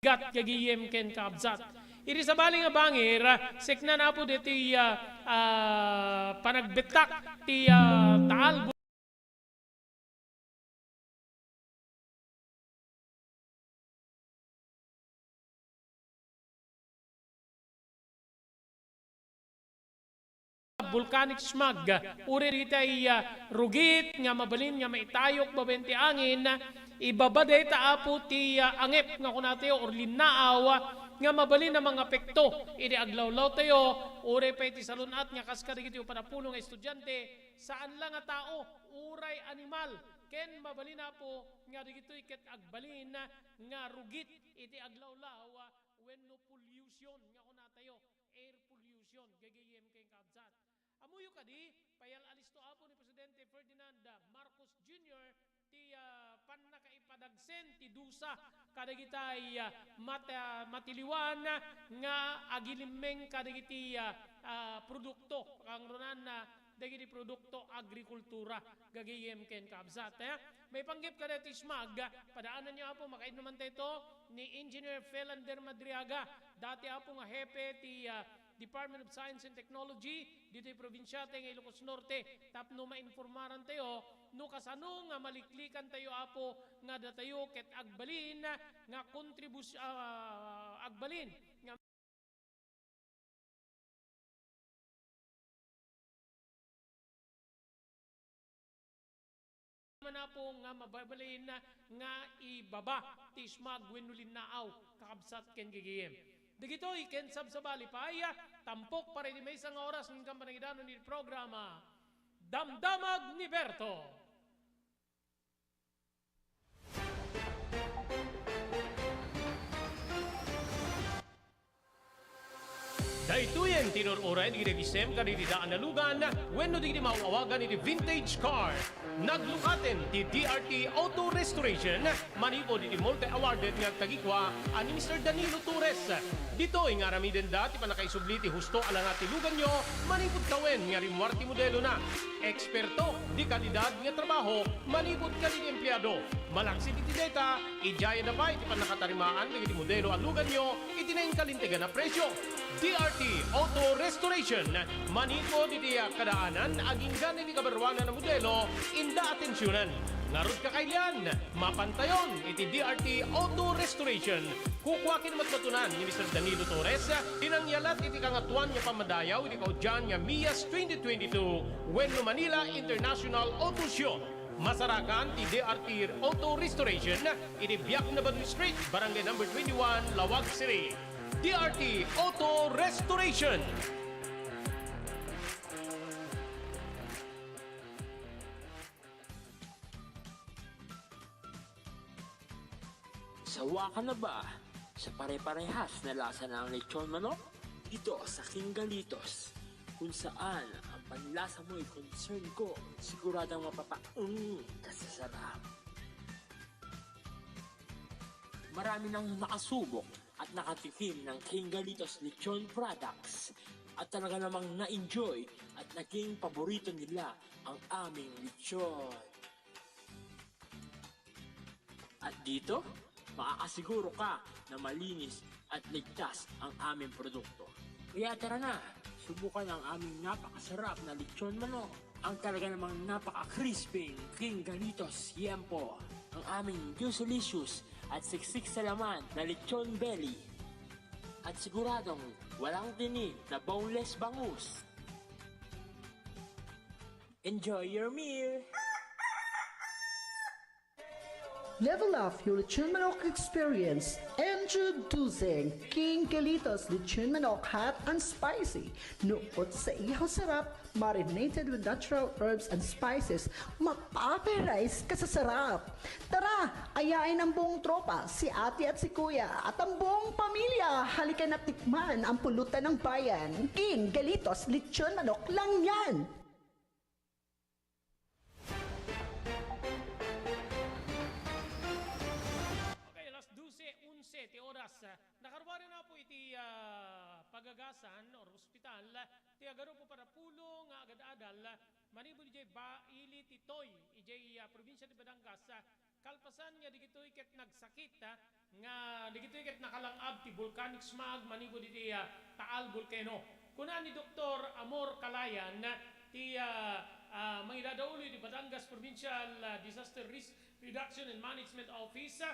gat gagiyem ken kabzat. Iri sa bali nga bangir, sekna na po diti panagbetak ti taal volcanic smog. Uri rita rugit nga mabalin nga maitayok babenti angin ibabaday ta apo ti angep nga kunatayo or linaaw nga mabalin na mga pekto idi aglawlaw tayo uri pa iti salunat nga kaskarig iti panapuno nga estudyante saan lang nga tao uray animal ken mabalin na po nga digitoy ket agbalin nga rugit iti aglawlaw wenno pollution nga kunatayo air pollution gagayem kay kabzat. Amuyo kadi payal alisto apo ni Presidente Ferdinand Marcos Jr. ti panakaipadagsen ti dusa kadagitay matiliwan nga agilimeng kadagiti produkto kang ronan na dagiti produkto agrikultura gagayem ken kabzat. May panggip kada ti smag padaanan niyo apo makaid naman tayo ni Engineer Felander Madriaga dati apo nga hepe ti Department of Science and Technology dito yung probinsya tayo ng Ilocos Norte tapno mainformaran tayo no kasano nga maliklikan tayo apo nga datayo ket agbalin nga kontribusyon agbalin nga na po nga mababalin nga ibaba ti smog wenno linnaaw kakabsat ken gigiem. Dagito iken sabsabali pa ay tampok para di may isang oras ng kampanagidano ni programa Damdamag ni Berto. Daituyen tinururay di revisem kanidi daan nalugan wenno di mauawagan iti vintage car. Naglukaten di DRT Auto Restoration manipo di multi-awarded nga tagikwa ani Mr. Danilo Torres. Dito nga ramiden dati panakaisubli ti husto ala nga tilugan nyo manipod kawen nga rimwarti modelo na. Eksperto di kalidad nga trabaho manipod kalid empleyado. Malaksi di data ijaya na pa iti panakatarimaan ng iti modelo alugan nyo itinayin kalintigan na presyo. DRT Auto Restoration maniko diti kadaanan aging ganin ni kabarwanan na modelo inda atensyonan. Narod kakailan, mapantayon iti DRT Auto Restoration. Kukwakin matmatunan ni Mr. Danilo Torres dinangyalat iti kangatuan nga pamadayaw iti kaudyan nga MIAS 2022 wenno Manila International Auto Show. Masarakan ti DRT Auto Restoration iti Biak na Badui Street, Barangay number 21, Lawag City. DRT Auto Restoration. Sawa ka na ba sa pare-parehas na lasa ng lechon manok? Dito sa King Galitos, kung saan ang panlasa mo'y concern ko, siguradang kasasarap. Marami nang nakasubok at nakatikim ng King Galitos lechon products at talaga namang na-enjoy at naging paborito nila ang aming lechon. At dito, makakasiguro ka na malinis at ligtas ang aming produkto. Kaya tara na, subukan ang aming napakasarap na lechon manok. Ang talaga namang napaka-crispy King Galitos Yempo. Ang aming juicelicious at siksik sa laman na lechon belly. At siguradong walang tinig na boneless bangus. Enjoy your meal! Level up your lechon manok experience. Introducing King Galitos Lechon Manok Hot and Spicy. Nukot sa ihaw sarap, marinated with natural herbs and spices, mapaperize ka sa sarap. Tara, ayain ang buong tropa, si ate at si kuya, at ang buong pamilya. Halika na tikman ang pulutan ng bayan. King Galitos Lechon Manok lang yan. Ti oras nakarwari na po iti pagagasan or hospital ti agaro po para pulo nga agad-adal manibol ijay baili ti Toy ijay probinsya ti Batangas kalpasan nga digito iket nagsakit nga digito iket nakalangab ti volcanic smog manigod iti Taal Volcano. Kuna ni Dr. Amor Calayan ti mangidadaulo di Batangas Provincial Disaster Risk Reduction and Management Office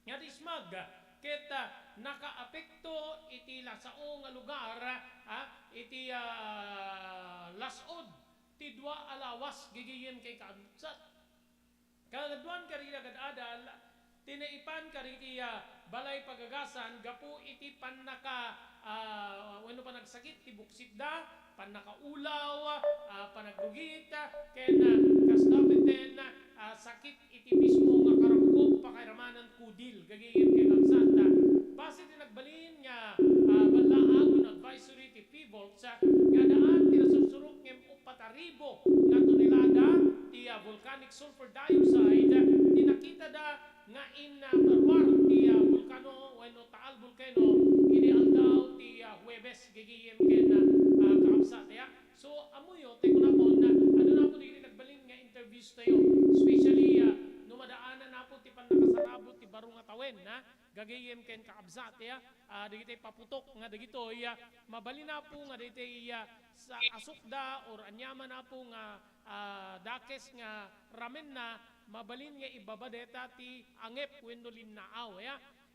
nga ti smog ket nakaapekto iti lasao nga lugar iti lasod ti dua alawas gigiyen kay kaamsat kagaduan kari agad-adal tinaipan kari iti balay pagagasan gapu iti panaka wenno panagsakit ti buksit da panakaulaw panagrugit ken kasdapiten sakit iti mismo nga karangkop pakairamanan kudil gagiyen kay kamsat base ti nagbalin nga balaang advisory ti PVOLTS nga daan ti nasursurok ngem 4,000 nga tonelada ti volcanic sulfur dioxide ti nakita da nga in marwar ti volcano wenno Taal Volcano ini aldaw ti Huwebes gigiyen ken kaamsat so amuyo tay kunapon ano na po di nagbalin nga interviews tayo especially numadaanan na po ti panakasarabot ti baro nga tawen gagayem ken kaabsat dagiti paputok nga dagito mabali na po nga dagiti sa asukda or anyaman na po nga dakes nga ramen na mabalin nga ibabadeta ti angep wenno linnaaw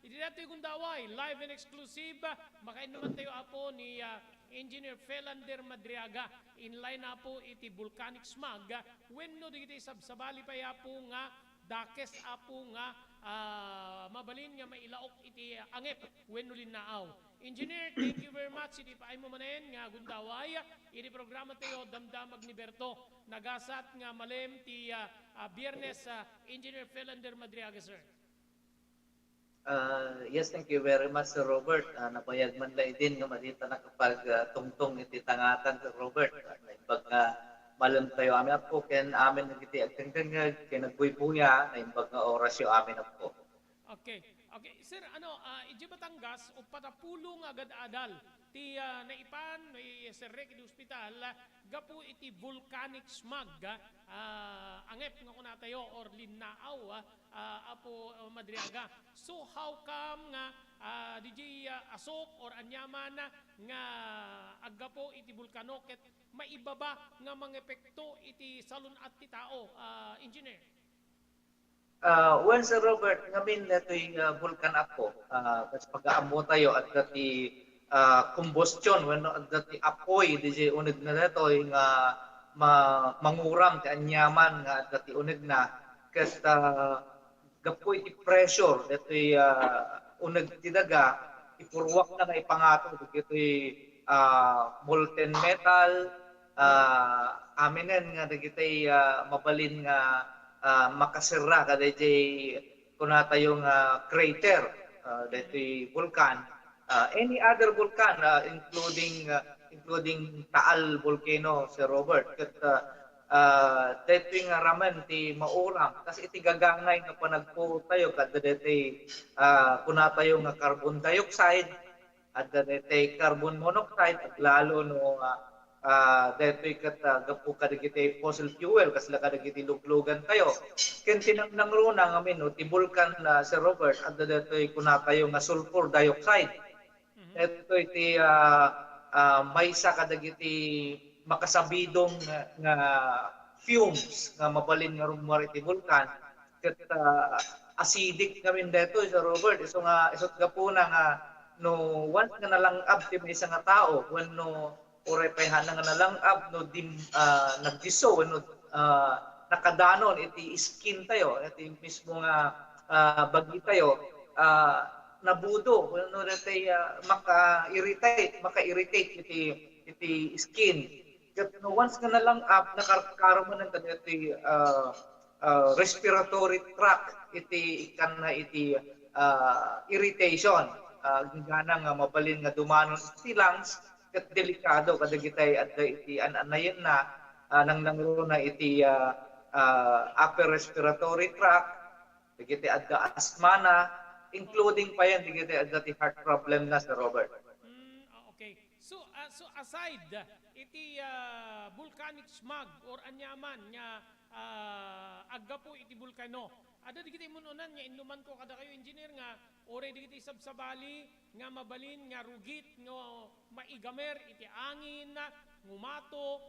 iti dati gundaway live and exclusive makain naman tayo apo ni Engineer Felander Madriaga inline na po iti volcanic smog wenno digiti sabsabali pa po nga dakes apo nga mabalin nga mailaok iti angep wenno linnaaw. Engineer, thank you very much. Iti paay mo manen nga gundaway iti programa tayo damdamag ni Berto nagasat nga malem ti Biyernes Engineer Felander Madriaga sir. Yes, thank you very much, Sir Robert. Napayag man lang din nga madita nakapagtungtong iti tangatan, Sir Robert. Imbag nga malam tayo amin po, ken amin nagiti agtengtengag, ken nagbuy-buya, na imbag nga oras yung amin po. Okay. Sir, iji Batangas, o patapulong agad-adal, ti naipan, Sir Rek, iti hospital, gapu iti volcanic smog, angep nga kunatayo, or linnaaw, apo Madriaga. So, how come nga, DJ asok or anyaman nga aggapo iti vulkano ket maibaba nga mga epekto iti salon at ti tao, engineer? Well, Sir Robert, ngamin ito yung vulkan ako. Kasi pag-aamo tayo at dati combustion, when at dati apoy, di unig na ito yung manguram, ti anyaman nga at dati unig na. Kasi gapoy ti pressure, ito yung unig ti daga, ipurwak na nga ipangato, ito yung molten metal, aminen nga dagiti mabalin nga makasira kada jay kunata yung crater dito vulkan any other vulkan including Taal Volcano, Sir Robert ket dito yung raman ti mauram kasi iti gagangay nga panagpo tayo kada dito kunata yung carbon dioxide at dito carbon monoxide at lalo no dito kat gapu kadagiti fossil fuel kasi kadagiti luglugan tayo ken tinang runa ngamin no ti vulkan Sir Robert at dito kunata yung sulfur dioxide dito iti maysa kadagiti makasabidong nga fumes nga mabalin nga rumor iti vulkan ket acidic ngamin dito Sir Robert iso nga isot gapuna nga no once nga nalangab ti maysa nga tao when no oray payhan nga nalangab no nagdiso no nakadanon iti skin tayo iti mismo nga bagi tayo nabudo no dati maka-irritate iti skin ket no once nga nalangab nakakaroon man iti respiratory tract iti ikan na iti irritation gana nga mabalin nga dumanon iti lungs ket delikado kadagitay adda iti anayen na nang na iti upper respiratory tract dagiti adda asthma na including pa yan dagiti adda ti heart problem na Sir Robert. Okay. So so aside iti volcanic smog or anyaman nga agga po iti bulkano, ada di kita imununan nga inuman ko kada kayo engineer nga ore di kita sabsabali nga mabalin nga rugit nga maigamer iti angin ngumato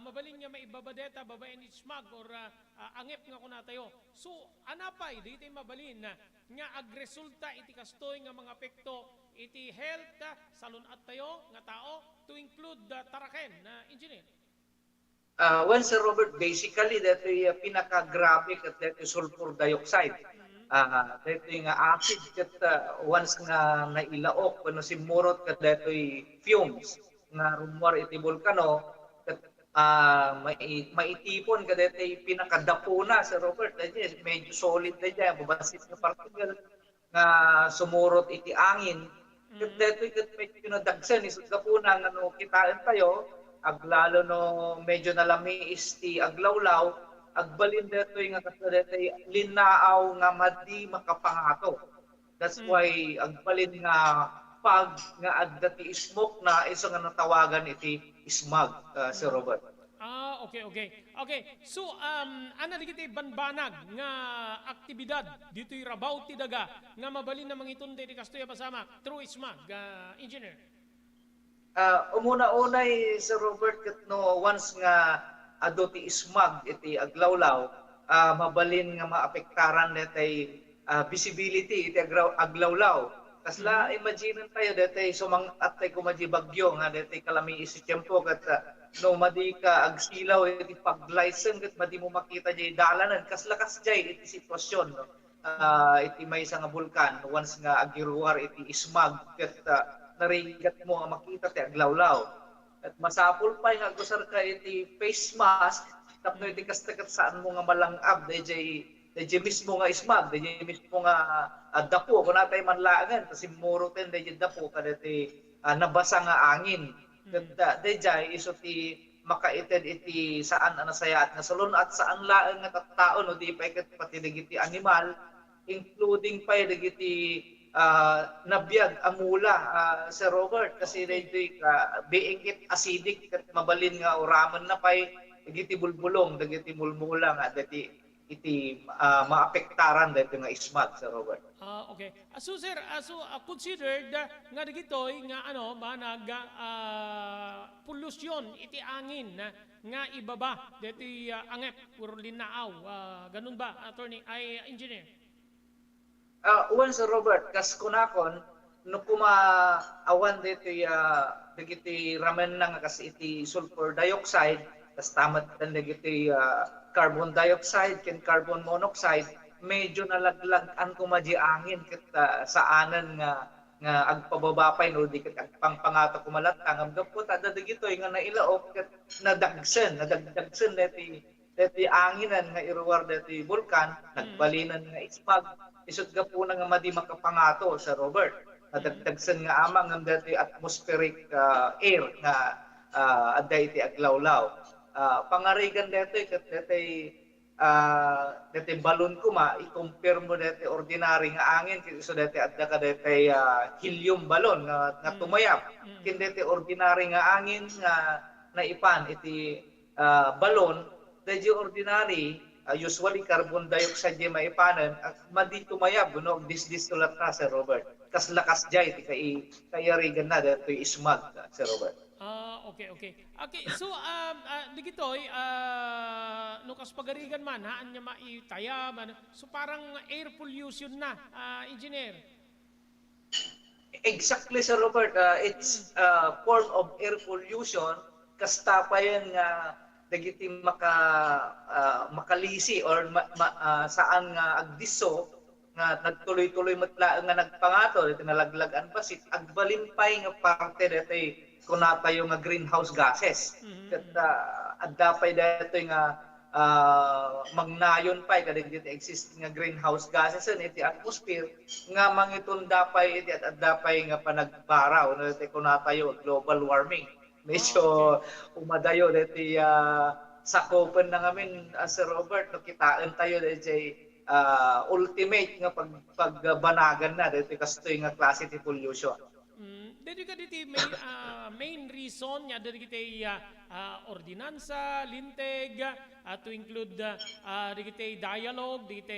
mabalin nga maibabadeta babaen iti smog or angep nga kuna tayo. So anapay di kita mabalin nga agresulta iti kastoy nga mga apekto iti health salunat tayo nga tao to include taraken na engineer. Well, Sir Robert, basically, that yung pinaka-grabe kat that sulfur dioxide. That yung acid kat once nga nailaok, kano si murot kat that fumes nga rumor iti volcano, kat maitipon kat that pinakadapo na, Sir Robert. Medyo solid na dyan, babasit na particle nga sumurot iti angin. Kat that medyo nadagsan, isot ka po na nga kitaan tayo, aglalo no medyo nalamiis ti aglawlaw agbalin deto nga kasada linaaw nga madi makapangato. That's why agbalin nga pag nga adda ti smoke na iso nga natawagan iti smog, Sir Robert. Okay. So ana digiti banbanag nga aktibidad dito'y rabaw ti daga nga mabalin na mangitunde ti kastoy pasama through smog, engineer. Umuna-unay Sir Robert kat no once nga ado ti smog iti aglawlaw mabalin nga maapektaran detay visibility iti aglawlaw kasla imagine tayo detay sumang atay kumadji bagyo nga detay kalami isi tiempo kat no madi ka agsilaw iti paglaysen kat madi mo makita di dalanan kasla kasjay iti sitwasyon no iti may nga bulkan once nga agiruar iti smog kat narigat mo ang makita ti aglawlaw. At masapul pa yung agusar ka iti face mask, tapno iti kastakat saan mo nga malangab, dayjay mismo nga smog, dayjay mismo nga dapo, kung natay manlaangan, kasi murutin dayjay dapo, kada iti nabasa nga angin. Dayjay iso ti makaited iti saan anasayat nga salon at saan laang nga tattaon, no, di pa ikat pati digiti animal, including pa digiti nabiyag amula Sir Robert kasi daytoy being it acidic kat mabalin nga uraman na pay dagiti bulbulong dagiti mulmula nga dati iti maapektaran dayto nga smog, Sir Robert. Okay. So sir, considered nga dagitoy nga manag pollution iti angin nga ibaba dati angep or linaaw, ganun ba attorney ay engineer? Sir Robert, kas kunakon, no kuma awan dito dagiti ramen na nga kasi iti sulfur dioxide, kas tamat tan dagiti carbon dioxide, ken carbon monoxide, medyo nalaglagan kumadji angin ket saanan nga agpababapay no di ket agpangpangato kumalatang am gapot ada dagitoy nga nailaok ket nadagsen deti anginan nga iruwar deti bulkan nagbalinan nga smog isut gapuna nga madi makapangato sa Robert nadagdagsen nga amang ang deti atmospheric air nga adda iti aglawlaw pangarigan deti ket deti balon kuma i-compare mo deti ordinary nga angin so deti adda ka deti helium balon nga tumayap ken deti ordinary nga angin nga naipan iti balon deti ordinary usually carbon dioxide di maipanan at madi tumayab no disdisulat ta Sir Robert kas lakas jay ti kayarigan na deti smog Sir Robert. Okay. So digitoy no kas pagarigan man haan nya maitaya man so parang air pollution na engineer. Exactly Sir Robert, it's a form of air pollution kasta pa yan nga dagiti makalisi or saan nga agdiso nga nagtuloy-tuloy matla nga nagpangato dito nalaglagan basit agbalimpay nga parte dito kunatayo nga greenhouse gases ket adda pay dito nga magnayon pay kada dito existing nga greenhouse gases iti atmosphere nga mangitunda pay iti adda pay nga panagbaraw no dito kunatayo global warming medyo umadayo deti sakopan na ngamin Sir Robert no kitaan tayo deti ultimate nga pagbanagan na deti kastoy nga klase ti pollution. Dito ka dito main reason niya dito kita ordinansa, linteg, to include dito dialogue, dito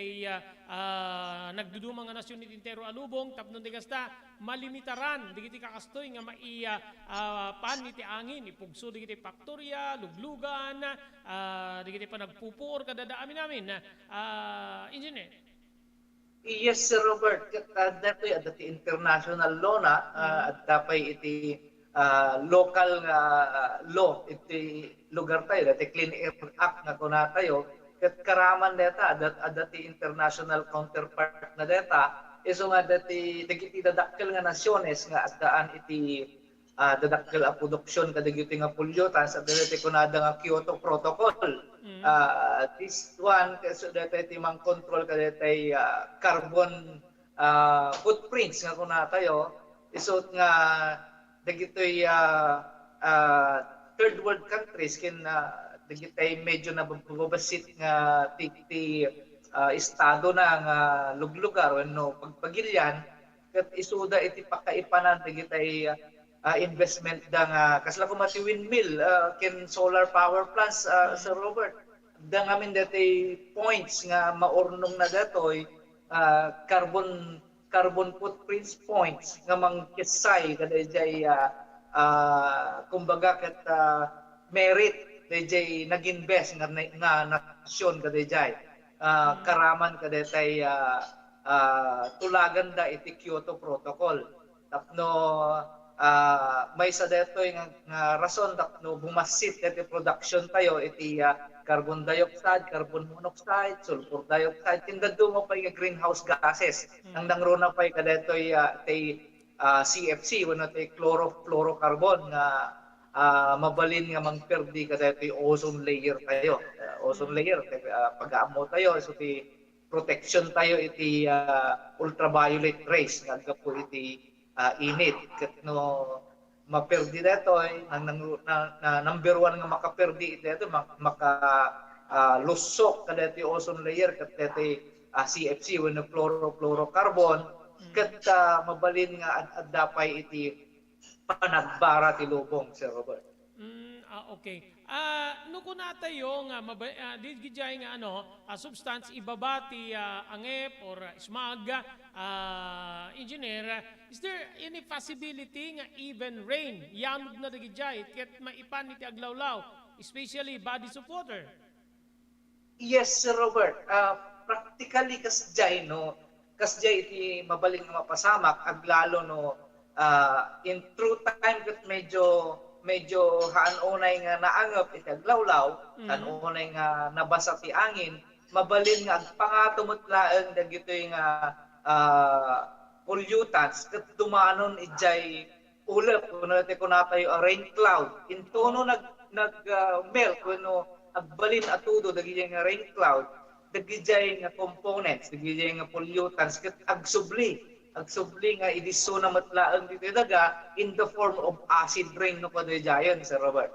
nagdudumang nga nasyon ni Tintero Alubong, tapno di kasta malimitaran, dito kakastoy nga pan niti angin, ipugso dito faktorya, luglugan, dito pa nagpupuor kadadaamin namin. Engineer. Yes, Sir Robert. Datoy adati international law na at dapay iti local law iti lugar tayo dati Clean Air Act na kuna tayo ket karaman data adati international counterpart na data iso nga dati dagiti dadakkel nga nasyones nga adaan iti dadakkel a produksyon kadagiti nga pollutant sa dati kunada nga Kyoto Protocol. This one so dati iti mang control kadati carbon footprints nga kuna tayo isot nga dagitoy third world countries kin dagitay medyo nababasit nga ti estado na nga luglugar wenno pagpagilyan ket isuda iti pakaipanan dagitay investment da nga kasla kumati windmill ken solar power plants Sir Robert da ngamin dati points nga maurnong na datoy carbon footprints points nga mangkisay kadayjay kumbaga ket merit dayjay nag-invest nga nasyon kadayjay karaman kadayjay tulagan da iti Kyoto Protocol tapno may sa detoy nga rason tapno bumasit iti production tayo iti carbon dioxide, carbon monoxide, sulfur dioxide, tindado mo pa yung greenhouse gases. Ang nangruna pa yung kadetoy CFC, wano tayo chlorofluorocarbon nga mabalin nga mangperdi kadetoy ozone layer tayo. Ozone layer, pag-aamo tayo, so ti protection tayo iti ultraviolet rays, nga po iti init. Kat no maperdi dito number one nga makaperdi dito lusok kadati ozone layer kadati CFC when fluorocarbon ket mabalin nga addapay iti panagbara ti lubong Sir Robert. Okay. No kuna tayo nga digijay nga substance ibabati angep or smog engineer, is there any possibility nga even rain yanog na digijay ket maipan iti aglawlaw especially bodies of water? Yes Sir Robert, practically kasjay kasjay iti mabaling nga mapasamak aglalo in true time ket medyo haanunay nga naangop iti aglawlaw, haanunay nga nabasa ti angin, mabalin nga agpangatumutlaeng dagitoy nga pollutants ket dumanon ijay ulep kuno tayo rain cloud. Intono melt kuno agbalin atudo dagijay nga rain cloud, dagijay nga components, dagijay nga pollutants ket agsubli nga idiso na matlaang dito daga in the form of acid rain no padayon Sir Robert.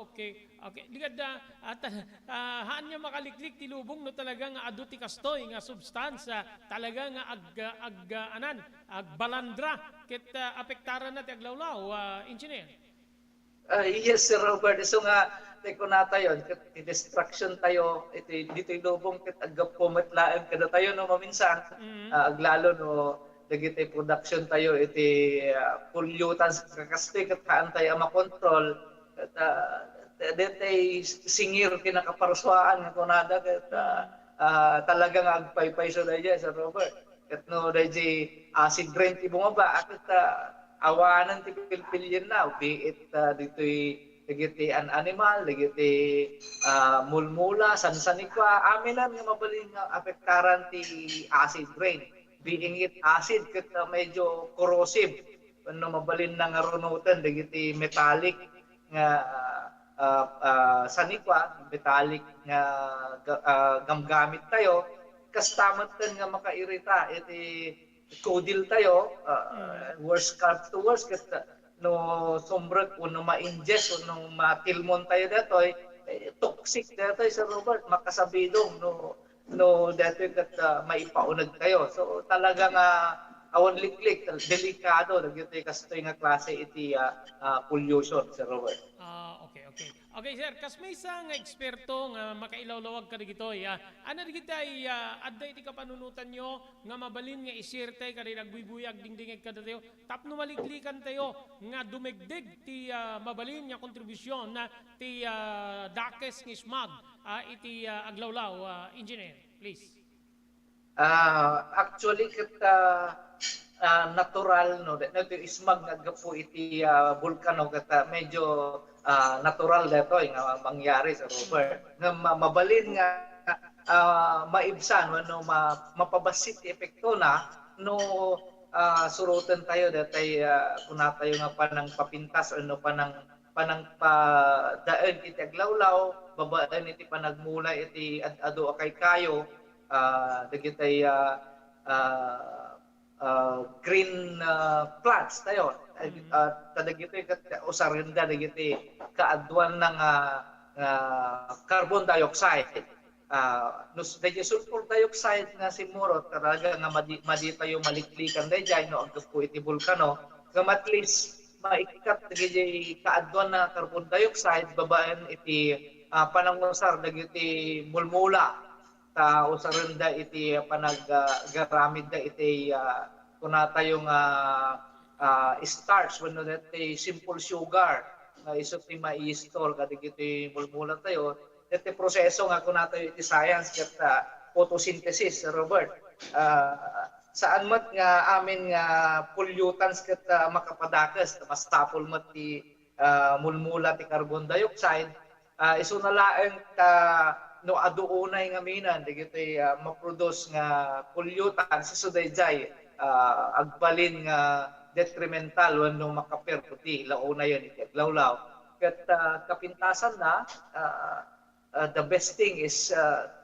Okay. Digad haan nga makaliklik ti lubong no talaga nga adu ti kastoy nga substansya talaga nga agbalandra ket apektaran na ti aglawlaw engineer. Yes Sir Robert, so nga teko na tayo ket destruction tayo dito lubong ket agpumetlaem kada tayo no maminsan aglalo dagiti production tayo iti pollutants kakastoy ket haan tayo makontrol ket detay singir kinakaparswaan nga kunada ket talagang agpaypay so dayjay Sir Robert ket no dayjay acid rain ti bumaba ket awanan ti pilpilyen na be it ditoy dagiti an animal dagiti mulmula sansanikwa aminan nga mabalin nga apektaran ti acid rain being it acid ket medyo corrosive no mabalin na nga runutan dagiti metallic nga sanikwa metallic nga gamgamit tayo kastamot nga makairita iti kodil tayo worst comes to worst ket no sombrek no ma-ingest no matilmon tayo datoy toxic datoy Sir Robert makasabidong no datoy ket maipaunag tayo so talaga nga awan liklik delikado dagiti kastoy nga klase iti pollution, Sir Robert. Okay, okay. Okay, sir, kas may isang eksperto nga makailawlawag ka digitoy. Ano digitay adda iti kapanunutan nyo nga mabalin nga isirte kadi nagbubuyag dingdingeg kada tayo. Tapno maliklikan tayo nga dumegdeg ti mabalin nga kontribusyon na ti dakes nga smog iti aglawlaw, engineer, please. Actually natural no ito ismag naggapo iti bulkano kata medyo natural dito nga mangyari sa Robert nga mabalin nga maibsan no mapabasit epekto na no surutan tayo datay kuna tayo nga panang papintas no panang daan iti aglawlaw babaan iti panagmulay iti ado akay kayo dagitay green plants tayo kadagiti usarinda dagiti kaadwan ng carbon dioxide no dagiti sulfur dioxide nga simurot talaga nga madi tayo maliklikan dayjay no agto po iti bulkano nga at least maikat dagiti kaadwan na carbon dioxide babaan iti panangusar dagiti mulmula ta usarinda iti panaggaramid da iti kuna tayong starch when iti simple sugar nga isot ti maistol kadigiti mulmula tayo iti proseso nga kuna tayo iti science ket photosynthesis, Robert. Saan mat nga amin nga pollutants ket makapadakas mas tapol mat ti mulmula ti carbon dioxide iso na laeng no aduunay nga minan digiti maproduce nga pollutants so dayjay agbalin nga detrimental wenno makaperputi launa yon iti aglawlaw ket kapintasan na the best thing is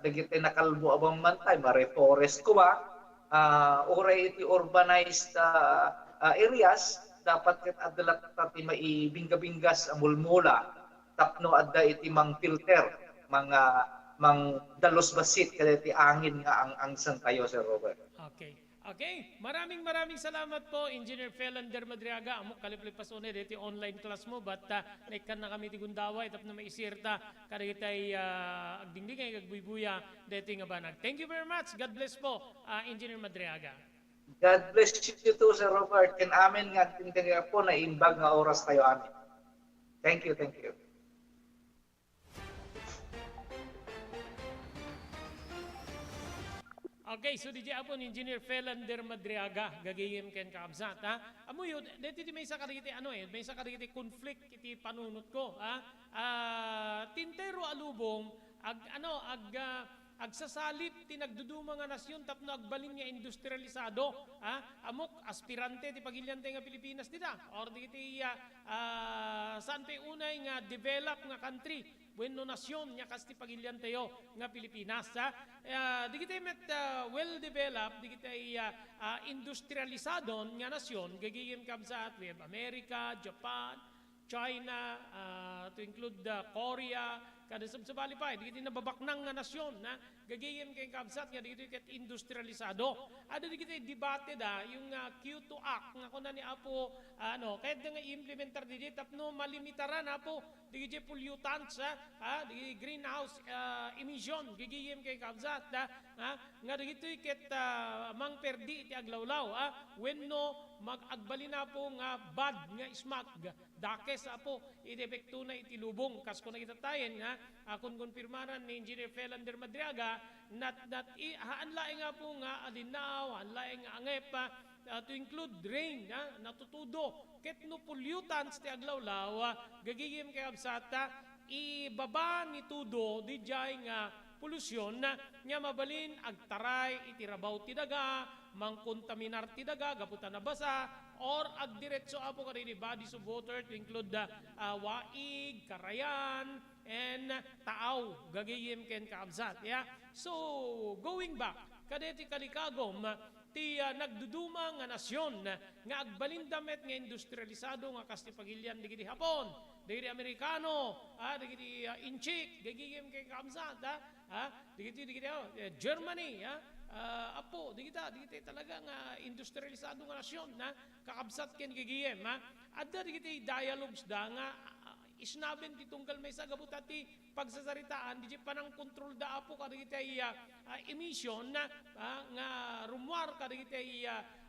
digiti nakalbo abang mantay ma-reforest ko ba oray iti urbanized areas dapat ket adala ti maibingga-binggas mulmula tapno adda iti mang filter mang dalos basit kada ti angin nga ang tayo, Sir Robert. Okay. Okay, maraming salamat po, Engineer Felander Madriaga. Amo kaliplipas one dito online class mo, but naikan na kami ti gundaway, tap na maisirta, kada kitay agdingdingay, agbuibuya, dito nga banag. Thank you very much. God bless po, Engineer Madriaga. God bless you too, Sir Robert. Ken amin nga tingtinga po na imbag nga oras tayo amin. Thank you, thank you. Okay, so di apon Engineer Felander Madriaga gagayem ken kaabsat amo yun dito di may isa kariti may isa kariti conflict iti panunot ko tintero alubong agsasalip ti nagduduma nga nasyon tapno agbalin nga industrialisado amok aspirante ti pagilyante nga Pilipinas dita or di saan pa unay nga develop nga country bueno nasyon nya kasti pagilyan tayo nga Pilipinas di kita met well developed di kita industrialisado nga nasyon gagayem kabsat we have America, Japan, China to include Korea kada sabsabali pa di kita nababaknang nga nasyon na gagayem kay kabsat nga di kita industrialisado ada di kita debate yung Kyoto Act nga kuno ni apo kahit nga implementar di tapno malimitaran apo di kita pollutants di greenhouse emission gagayem kay kabsat nga di kita mang perdi ti aglawlaw wenno mag-agbalin na po nga bad nga smog dakes apo idepekto na itilubong kas ko nakita tayo nga akong konfirmaran ni Engineer Felander Madriaga haanlaing nga po nga alinaw haanlaing nga angep to include rain natutudo ket no pollutants ti aglawlaw gagigim kay absata ibaba ni tudo di jay nga polusyon nga mabalin agtaray itirabaw ti daga mangkontaminar ti daga gaputan na basa or agdiretso apo kadini bodies of water to include waig, karayan and taaw gagayem ken kaabsat so going back kadeti kalikagom ti nagduduma nga nasyon nga agbalindamet nga industrialisado nga kasti pagilyan digiti Hapon digiti Amerikano digiti Inchik gagayem ken kaabsat digiti Germany apo di kita talaga nga industrialisado nga nasyon na kakabsat ken gigiem ha. Adda di kita dialogues da nga isnaben ti tunggal may sagabot ti pagsasaritaan di panang kontrol da apo kada kita emission na nga rumwar kada kita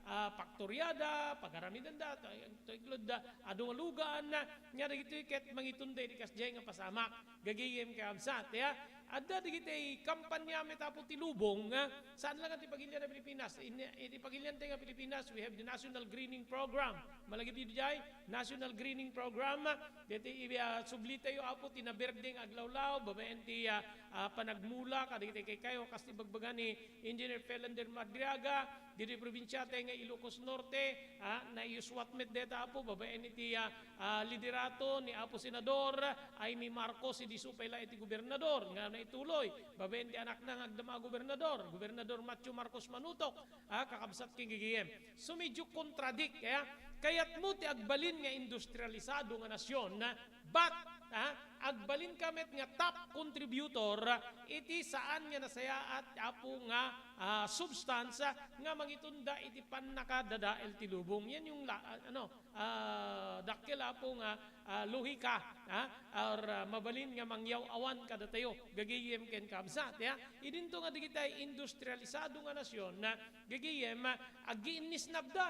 paktoryada pagaramidan da to include da adong lugan na nya dagiti ket mangitunday di kasjay nga pasamak gagayem ka absat ya adda dagiti kampanya metapo ti lubong saan lang ti pagilyan na Pilipinas iti pagilyan tayo nga Pilipinas we have the National Greening Program malagi ti dijay National Greening Program diti subli tayo apo ti naberdeng aglawlaw babaen ti panagmula kadagiti kay kayo kas ti bagbagan ni Engineer Felander Madriaga diti probinsya tayo nga Ilocos Norte na iuswatmet deta apo babaen iti liderato ni apo senador ay mi Marcos si disupay iti gobernador nga na ituloy babaen ti anak na agdama gobernador Matthew Marcos Manutok kakabsat king gigiem so medyo kontradik kayat mo ti agbalin nga industrialisado nga nasyon but agbalin kamet nga top contributor iti saan nga nasaya at apo nga substance nga mangitunda iti pannakadadael ti lubong yan yung dakkel apo nga lohika or mabalin nga mangyaw awan kada tayo gagayem ken kabsat idinto nga digitay industrialisado nga nasyon na gagayem agiinisnabda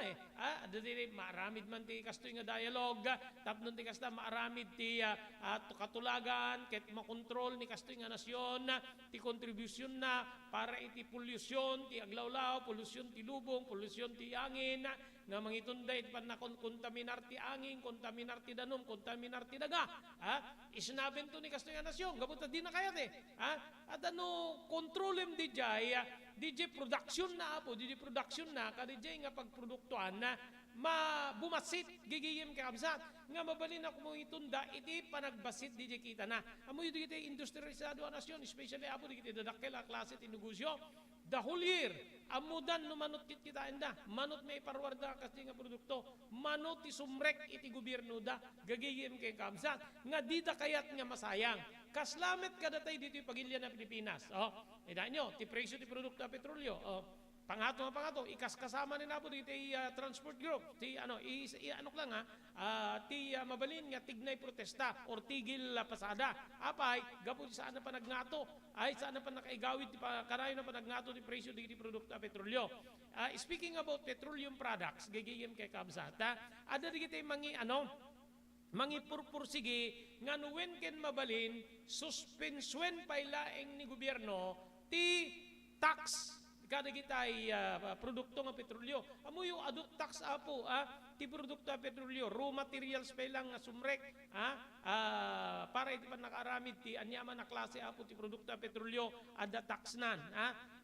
adiri maaramid man ti kastoy nga dialogue tapnon ti kasta maaramid ti katulagan ket makontrol ni kastoy nga nasyon ti kontribusyon na para iti polusyon ti aglawlaw polusyon ti lubong polusyon ti angin nga mangitunday iti kontaminar ti angin kontaminar ti danom kontaminar ti daga isnaben to ni kastoy nga nasyon gabut di na kayat at kontrolem DJ production na apo DJ production na kadijay nga pagproduktuan na bumasit gigiyem kay kabsat nga mabalin ako mo itunda iti panagbasit di kita na amo ito kita industrialisado ang nasyon especially apo di kita dadakkel a klase ti negosyo the whole year amudan no manot kita enda manot may parwarda kasi nga produkto manot ti sumrek iti gobyerno da gagiyem kay kabsat nga di da kayat nga masayang kaslamet kadatay dito yung pagilya na Pilipinas ida nyo ti presyo ti produkto a petrolyo pangato ikaskasama ni napo dito transport group ti ano lang ti mabalin nga tignay protesta or tigil pasada apay gapo saan na panagnato ay saan na panakaigawid ti kanayo na panagnato ti presyo ti produkto a petrolyo speaking about petroleum products gagayem kay kabsat ada digiti mangipurpursige nga nuwen ken mabalin suspenswen pailaeng ni gobyerno ti tax kada kitay produkto nga petrolyo amo yung aduk tax apo ti produkto nga petrolyo raw materials pa lang nga sumrek para iti pan nakaaramid ti anyaman na klase apo ti produkto nga petrolyo adda tax nan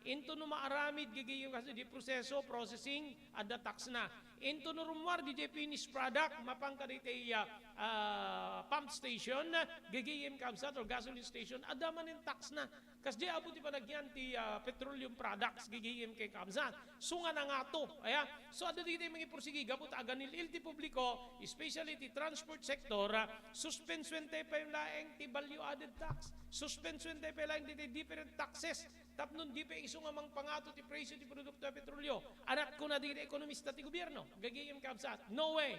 into no maaramid gigayong kasi di proseso processing adda tax na into no rumwar di finished product mapang kaditay pump station gigayem kabsat or gasoline station adda man in tax na kas di apo ti panagyan ti petroleum products gigayem kay kabsat so nga nangato so adda di mga pursigi gabot aganil ti publiko especially ti transport sector suspension tayo pa yung laeng ti value added tax suspension tayo pa yung ti different taxes tapnon di pa iso nga mang pangato ti presyo ti produkto a petrolyo anak ko na di ekonomista ti gobyerno gagayem kabsat no way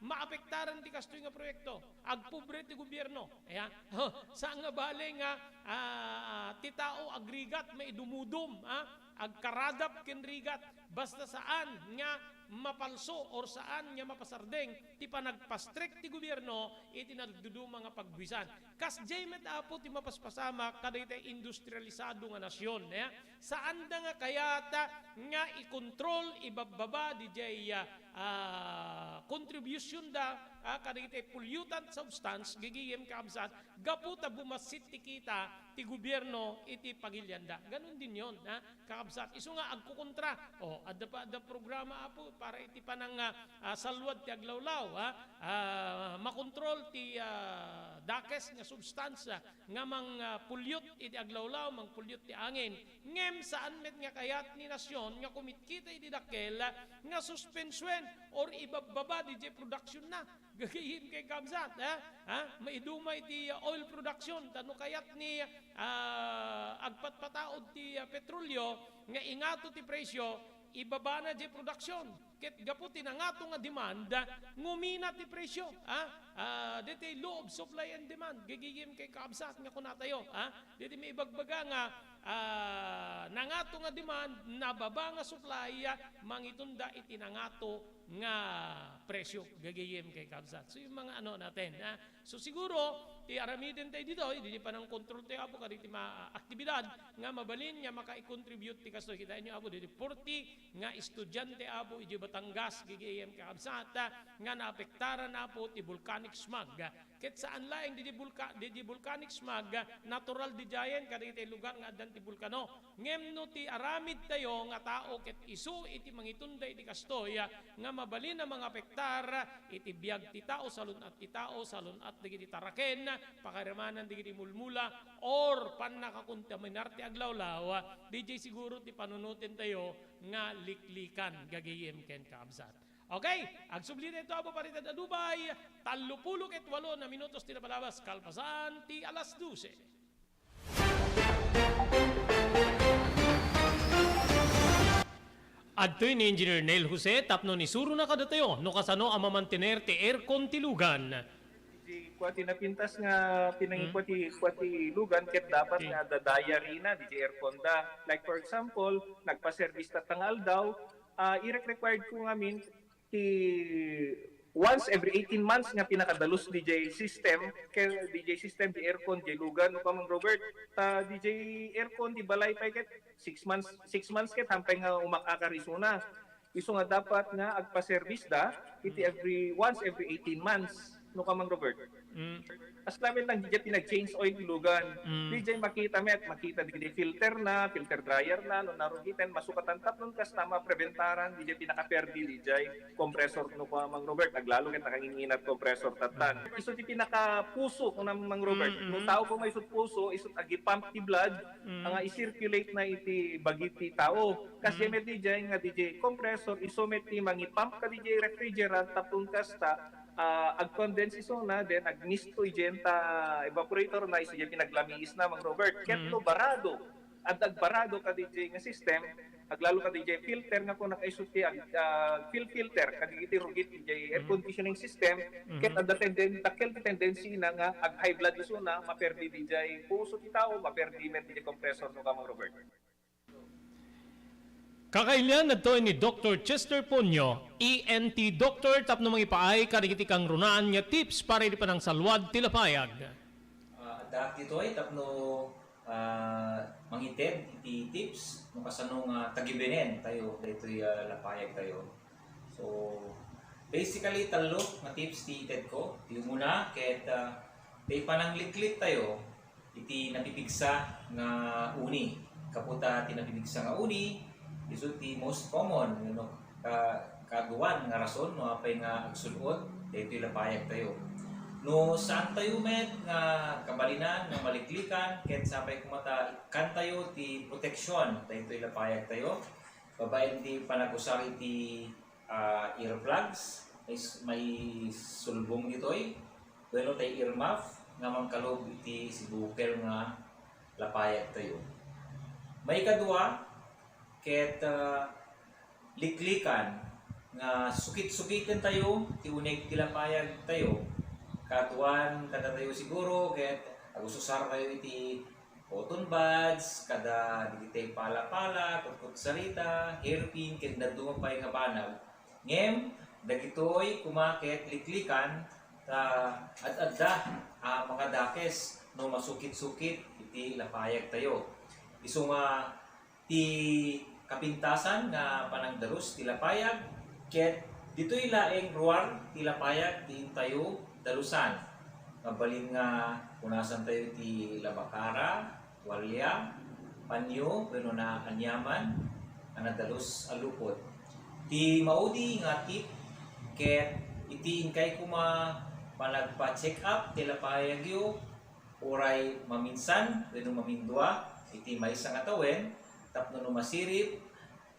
maapektaran ti kastoy nga proyekto agpobre ti gobyerno saan nga bale nga ti tao agrigat maidumudum agkaradap ken rigat basta saan nga mapalso or saan nga mapasardeng ti panagpastrek ti gobyerno iti nagduduma nga pagbisan kas jaymet apo ti mapaspasama kadaytay industrialisado nga nasyon saan da nga kayata nga ikontrol ibababa di jay contribution da kadaytay pollutant substance gigiyem kabsat gaputa bumasit ti kita ti gobyerno iti pagilyanda ganun din yon kakabsat iso nga agkukontra adda programa apo para iti panang salwad ti aglawlaw makontrol ti dakes nga substansya nga mang pulyot iti aglawlaw mang pulyot ti angin ngem saan met nga kayat ni nasyon nga kumitkita iti dakkel nga suspensyon or ibababa di production na gagayim kay kabsat, maiduma iti oil production, tano kayat ni agpatpataod ti petrolyo, nga ingato ti presyo, ibaba na di production. Ket gaputi na nga nga demand, ngumina ti presyo. Dito law of supply and demand. Gigigim kay kaabsat nga kunatayo. Dito may ibagbaga nga nangato nga demand, nababa nga supply, mangitunda itinangato nga presyo. Gigigim kay kaabsat. So yung mga ano natin. So siguro, ti aramidin tayo dito, hindi pa ng control tayo abo kaditi aktibidad nga mabalin nga maka-contribute ti kasto. Kitain nyo abo, dito 40 nga estudyante abo, iji Batangas, gigayem kaabsat, nga naapektaran na po ti volcanic smog. Ket saan laeng di volcanic smog, natural di jayen, kaditi lugar nga adan ti vulkano. Ngem no ti aramid tayo nga tao, ket isu iti mangitunday ti kastoy, nga mabalin na mga apektar, iti biyag ti tao, salun at ti tao, salun at digiti taraken, pakiramanan digiti mulmula, or pan nakakontaminar ti aglawlaw, DJ siguro ti panunutin tayo nga liklikan gagayem ken kaabsat. Okay, agsubli na ito abo parita da Dubai, 38 na minutos tinapalabas, kalpasan ti alas 12. Adtoy ni Engineer Neil Jose, tapno ni suro na kadatayo, no kasano ang mamantener ti aircon ti lugan. Di kwati napintas nga pinangikwati lugan ket dapat nga dadaya rina di aircon da. Like for example, nagpa-service ta tangal daw, required ko ngamin ti once every 18 months nga pinakadalos DJ system kay DJ system di aircon di lugan no Mang Robert ta DJ aircon di balay pa ket 6 months ket hampay nga umakakarisuna. Iso nga dapat nga agpa-service da iti once every 18 months no Mang Robert. As namin lang DJ pinag-change oil ti lugan. DJ makita di filter dryer na no narugitan masukatan tapnon kas tama preventaran DJ pinaka-perdi DJ compressor no Mang Robert aglalo ket nakanginginat compressor tatan. Iso ti pinaka-puso no Mang Robert. No tao ko may isut puso isut agi-pump ti blood nga i-circulate na iti bagiti tao. Kasi met DJ nga DJ compressor iso met ti mangi-pump ka DJ refrigerant tapon kas ta ag-condense iso na then ag-misto igenta evaporator na iso pinaglamiis na Mang Robert ketlo barado at agbarado ka DJ nga system aglalo ka DJ filter nga kung nakaisuti filter kaditi rugit DJ air conditioning system ket at tendency na nga ag high blood iso na maperdi DJ puso ti tao maperdi met DJ compressor no Mang Robert. Kakailan na to ni Dr. Chester Ponyo, ENT Doctor, tapno mga ipaay karigiti kang runaan niya tips para di pa ng salwad tilapayag. Dahil dito ay tapno mangited iti tips no kasano nga tagibenen tayo dito lapayag tayo. So basically talo nga tips ti ited ko. Ti muna ket tay panangliklik tayo iti napipigsa nga uni. Kaputa ti napipigsa nga uni. Iso ti most common kagawan nga rason no apay nga agsulod dito lapayag tayo. No saan tayo met nga kabalinan nga maliklikan ket sapay kumata kan tayo ti protection dito lapayag tayo. Babaen ti panagusar iti earplugs may sulbong ditoy. Bueno tay earmuff nga mangkalob iti sibukel nga lapayag tayo. May kadua ket liklikan nga sukit-sukitin tayo ti unig tilapayag tayo katuan kada tayo siguro ket agususar tayo iti cotton buds kada digitay pala-pala kutkut sarita hairpin ket daduma pay nga banag ngem dagitoy kumaket liklikan ta adda makadakes no masukit-sukit iti lapayag tayo isu nga ti kapintasan nga panangdarus tilapayag ket ditoy laeng ruwar tilapayag ti tayo dalusan mabalin nga punasan tayo ti labakara walya panyo wenno na anyaman ana dalus alupot ti maudi nga tip ket iti inkay kuma panagpa-check up tilapayag yo oray maminsan wenno mamindua iti maysa nga tawen tapno no masirip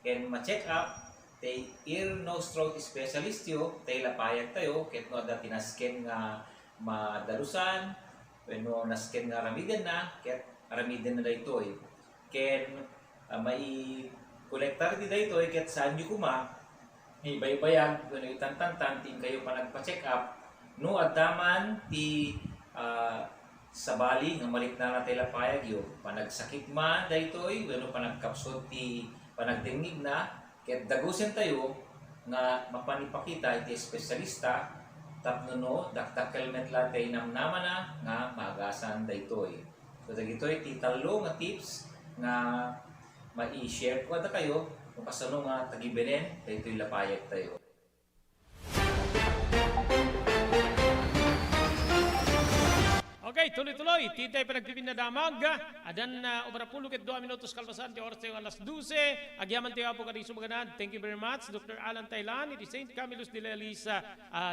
ken ma-check up tay ear, nose, throat specialist yo, tay lapayag tayo, ket no ada tinasken nga madalusan, when no nasken nga aramidan na, ket aramidan na daytoy. Ken may kolektar di daytoy ket saan nyo kuma, ibaybayag, when itantantan, tin kayo pa nagpa-check up, no adaman ti sabali nga malit na natay lapayag yo, panagsakit man daytoy, when panagkapsod ti panagtingnig na, ket dagusen tayo nga mapanipakita iti espesyalista tapno no daktakkel met latay namnama na nga magasan daytoy. So dagitoy ti talo nga tips nga mai-share ko ada kayo kung kasano nga tagibenen daytoy lapayag tayo. Okay, tuloy-tuloy. Titay pa nagpipinadamag. Adan na umarapulo ket 2 minutos kalpasan ti oras tayo alas 12. Agyaman tayo po kadi sumaganad. Thank you very much. Dr. Alan Taylan, iti St. Camillus de la Elisa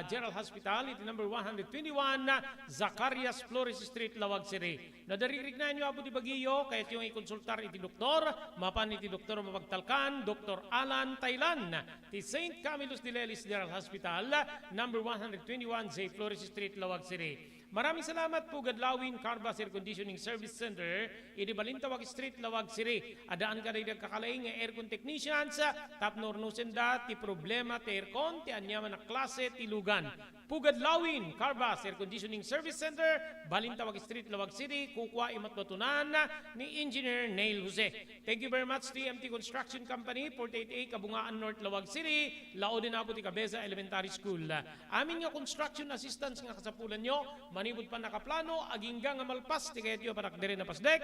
General Hospital, iti number 121, Zacarias Flores Street, Lawag City. Nadaririg na inyo apo di Baguio, kaya yung ikonsultar iti doktor, mapan iti doktor mapagtalkan, Dr. Alan Taylan, iti St. Camillus de la Elisa General Hospital, number 121, J. Flores Street, Lawag City. Maraming salamat po Gadlawin Carbas Air Conditioning Service Center, idi Balintawak Street, Lawag City. Adaan ka rin kakalaing nga aircon technicians, tapnor nusenda ti problema ti aircon, ti anyaman na klase ti lugan. Pugadlawin Carbas Air Conditioning Service Center, Balintawak Street, Lawag City, kukwa imatmatunan ni Engineer Neil Jose. Thank you very much TMT Construction Company, 48A Kabungaan North, Lawag City, laodin na po ti Cabeza Elementary School. Amin nga construction assistance nga kasapulan nyo, manibod pa nakaplano, agingga nga malpas, ti kayo tiyo panakdere na pasdek,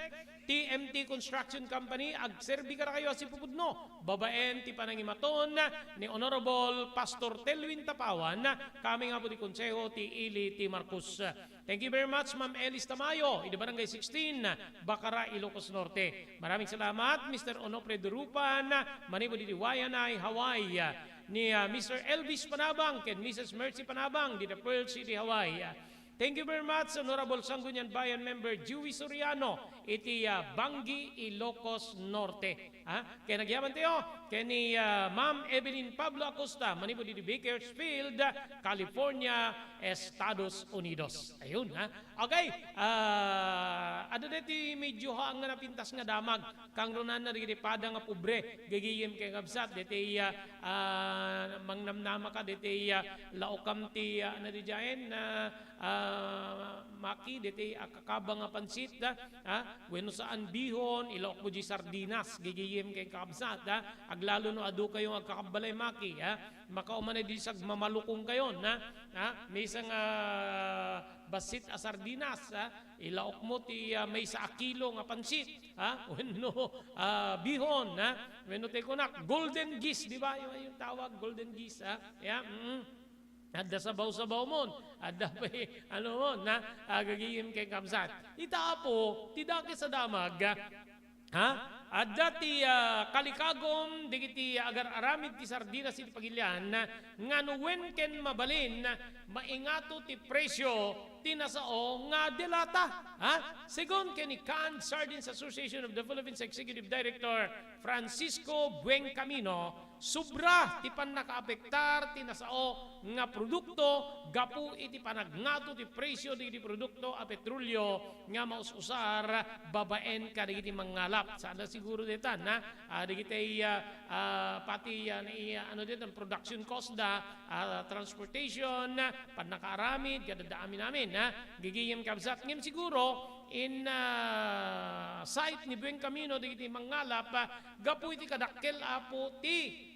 TMT Construction Company, agserbi ka na kayo asipupudno, babaen ti panangimaton ni Honorable Pastor Telwin Tapawan, kami nga po ti Konseho ti Ili ti Marcos. Thank you very much Ma'am Elis Tamayo, idi Barangay 16, Bacara, Ilocos Norte. Maraming salamat Mr. Onofre Durupan, manibod ti Wayanay, Hawaii, ni Mr. Elvis Panabang ken Mrs. Mercy Panabang di Pearl City, Hawaii. Thank you very much, Honorable Sangguniang Bayan Member Joey Soriano, iti Bangi, Ilocos Norte. Kaya nagyaman tayo, kaya ni Ma'am Evelyn Pablo Acosta, manipod di Bakersfield, California, Estados Unidos. Ayun, Okay, ada deti medyo ang nga napintas nga damag, kang runan na rin pada nga pobre, gagiyem kay kabsat, deti mangnamnama ka, deti laokam ti, ano di dyan, maki, deti kakabang nga pansit, bueno saan bihon, ilaok mo di sardinas, gigiyem kay kabsat, aglalo no adu kayo agkakabalay maki, makauman di sag mamalukong kayo, may isang basit a sardinas, ilaok mo ti may sa akilo nga pansit, bueno bihon, bueno te kunak golden geese, di ba yung tawag golden geese, Adda sabaw-sabaw mon, adda pa ano mon, gagiyim kay kamsat. Ita po, tidaki sa damag, adda ti kalikagom, digiti agar aramid ti sardinas iti pagilian, nga nuwen ken mabalin, maingato ti presyo, tinasao nga delata. Segon ken ni Canned Sardines Association of the Philippines Executive Director Francisco Buencamino, subra ti pan nakaapektar tinasao nga produkto gapu iti panagnato ti presyo di produkto a petrolyo nga maususar babaen ka digiti mangalap sana siguro detan digiti pati ano detan production cost da transportation pan nakaaramid kada daamin namin gigiyem kabsat ngem siguro in site ni Buencamino digiti mangalap gapu iti kadakkel apo ti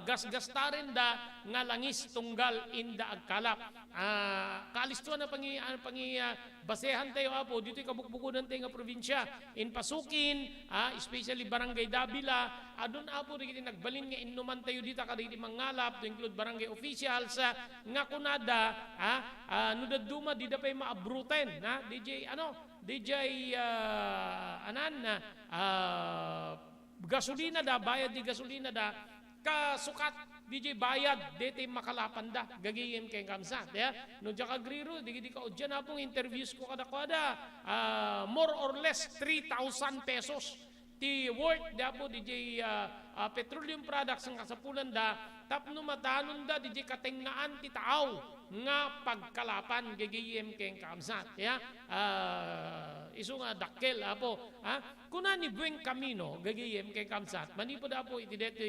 gas-gastarin da nga langis tunggal inda agkalap. Kalistuan na pangi basehan tayo apo dito kabukbukunan tayo nga probinsya in Pasukin, especially Barangay Davila, adun apo digiti nagbalin nga inuman tayo dito kaditi mangalap to include barangay officials nga kunada no daduma di da pay maabruten DJ gasolina da bayad di gasolina da kasukat DJ bayad dete makalapan da gagiyem kay kamsat no jaka griro di ka udyan na pong interviews ko kada more or less 3,000 pesos ti worth da po DJ petroleum products ng kasapulan da, tapno matanon da, di katengaan ti tao nga pagkalapan gagayem keng kamsat. Ya? Iso nga dakkel, apo. Kuna ni Buen Camino, gagayem keng kamsat, manipo da po iti dito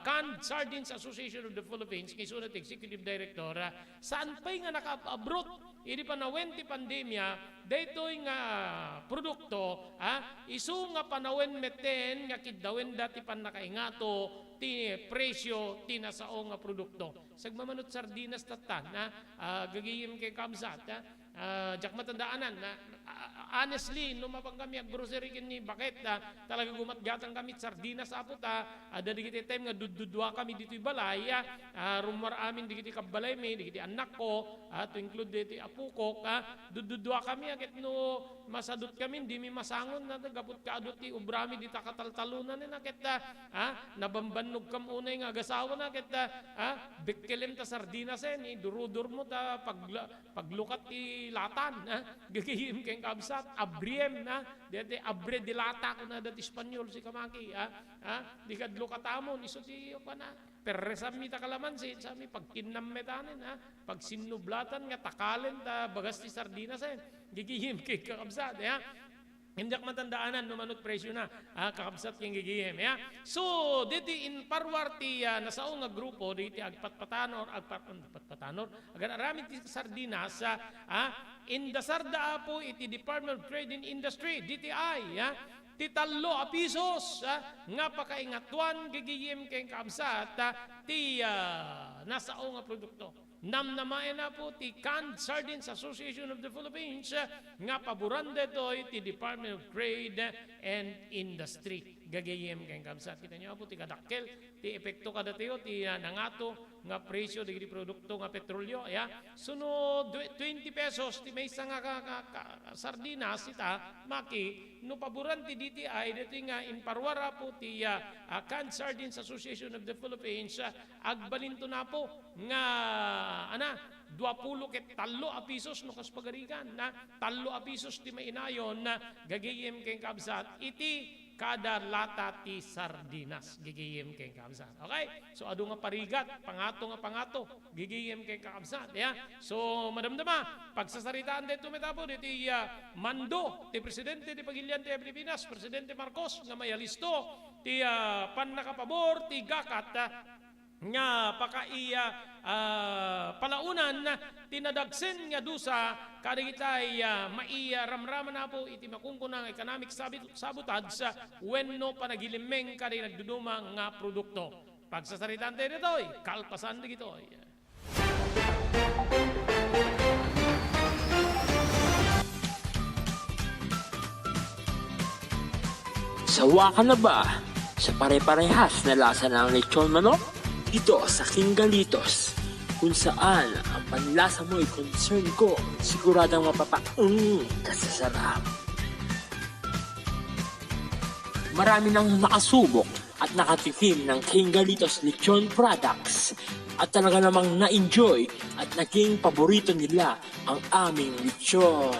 Canned Sardines Association of the Philippines, kay sunat Executive Director, saan pa'y nga naka-abroad, hindi pa nawen ti pandemya, daytoy nga produkto, isu nga panawen meten nga kiddawen dati pan nakaingato ti presyo ti nasao nga produkto. Sagmamanot sardinas tatan na gagayim kay kamsat, jak matandaanan na honestly no mapang kami ag grocery kini bakit talaga gumatgatang kami sardinas apot ada digiti time nga dududwa kami dito balay rumor amin digiti kabalay mi digiti anak ko to include diti apo ko dududwa kami agit no masadot kami di mi masangon na gapot kaadot ti ubrami di takataltalunan na kita nabambanog kam unay nga agasawa na kita bikkelem ta sardinas ni durudur mo ta paglukat ti latan gagayim keng kabsat abriem na dete abre de lata ko na dati Espanyol si kamaki di kadlo katamon iso ti na perresam mi ta kalamansi sami pagkinnam metanen pag sinublatan nga takalen ta bagas ti sardinas gigihim kay kakabsat hindi ak matandaanan numanot presyo na kakabsat yung gigihim so diti in parwarti nasao nga grupo diti agpatpatanor agar arami ti sardinas in the sarda po iti Department of Trade and Industry DTI ti 3 pesos nga pakaingatuan gigiyem keng kabsat ti nasao nga produkto. Namnamayan na po ti Canned Sardines Association of the Philippines nga paboran dito ti Department of Trade and Industry. Gagayem keng kabsat. Kita niyo po ti kadakkel, ti epekto kada tayo, ti nangato nga presyo di produkto nga petrolyo. Sunod 20 pesos ti may isa nga sardinas ita maki no paboran ti DTI dito nga in parwara po ti Canned Sardines Association of the Philippines agbalinto na po nga 20 ket 3 pesos no kas pagarikan na 3 pesos ti mainayon na gagayem keng kabsat iti kada lata ti sardinas gigiyem kay kabsat. Okay? So adu nga parigat, pangato gigiyem kay kabsat. So madamdama, pagsasaritaan dito metapo dito mando ti presidente ti Pagilian ti Pilipinas, Presidente Marcos nga mayalisto ti panakapabor ti gakat nga pakaiya palaunan tinadagsen nga dusa kadigitay maiya ramraman na po iti makungkunang economic sabotage wenno panagilimeng kadi nagduduma nga produkto. Pagsasaritaan tayo dito'y kalpasan digito'y. Sawa ka na ba sa pare-parehas na lasa ng lechon manok? Dito sa King Galitos, kung saan ang panlasa mo ay concern ko, siguradang kasasarap. Marami nang nakasubok at nakatikim ng King Galitos lechon products at talaga namang na-enjoy at naging paborito nila ang aming lechon.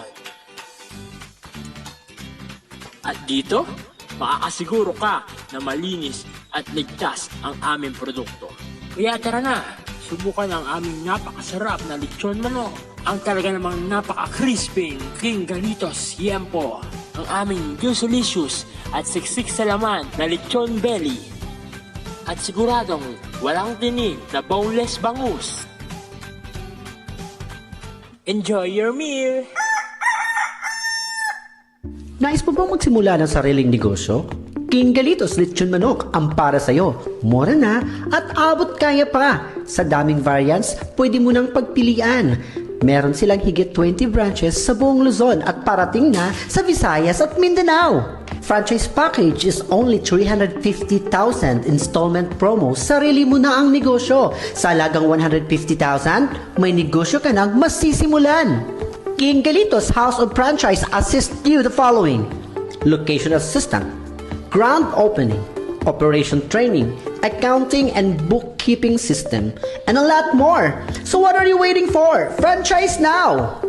At dito, makakasiguro ka na malinis at ligtas ang aming produkto. Kaya tara na, subukan ang aming napakasarap na lechon manok. Ang talaga namang napaka-crisping King Galitos Yempo. Ang aming juicelicious at siksik sa laman na lechon belly. At siguradong walang tinig na boneless bangus. Enjoy your meal! Nais mo bang magsimula ng sariling negosyo? King Galitos Lechon Manok ang para sa'yo. Mura na at abot kaya pa. Sa daming variants, pwede mo nang pagpilian. Meron silang higit 20 branches sa buong Luzon at parating na sa Visayas at Mindanao. Franchise package is only 350,000 installment promo. Sarili mo na ang negosyo. Sa halagang 150,000, may negosyo ka nang masisimulan. King Galitos House of Franchise assist you the following: location assistant, grand opening, operation training, accounting and bookkeeping system, and a lot more. So what are you waiting for? Franchise now!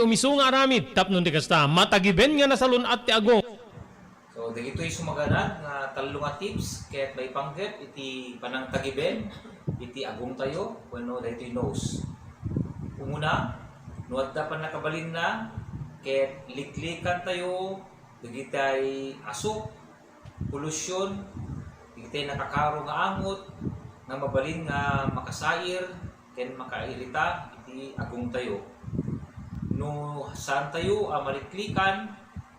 umiso nga aramid tapno di kasta matagiben nga nasalun at ti agong. So dagitoy sumaganad nga talo nga tips ket may panggep iti panang tagiben iti agong tayo wenno daytoy nose. Umuna no adda pa nakabalin na ket liklikan tayo dagitay asok, polusyon, dagitay nakakaro nga angot nga mabalin nga makasair ken makairita iti agong tayo. No saan tayo maliklikan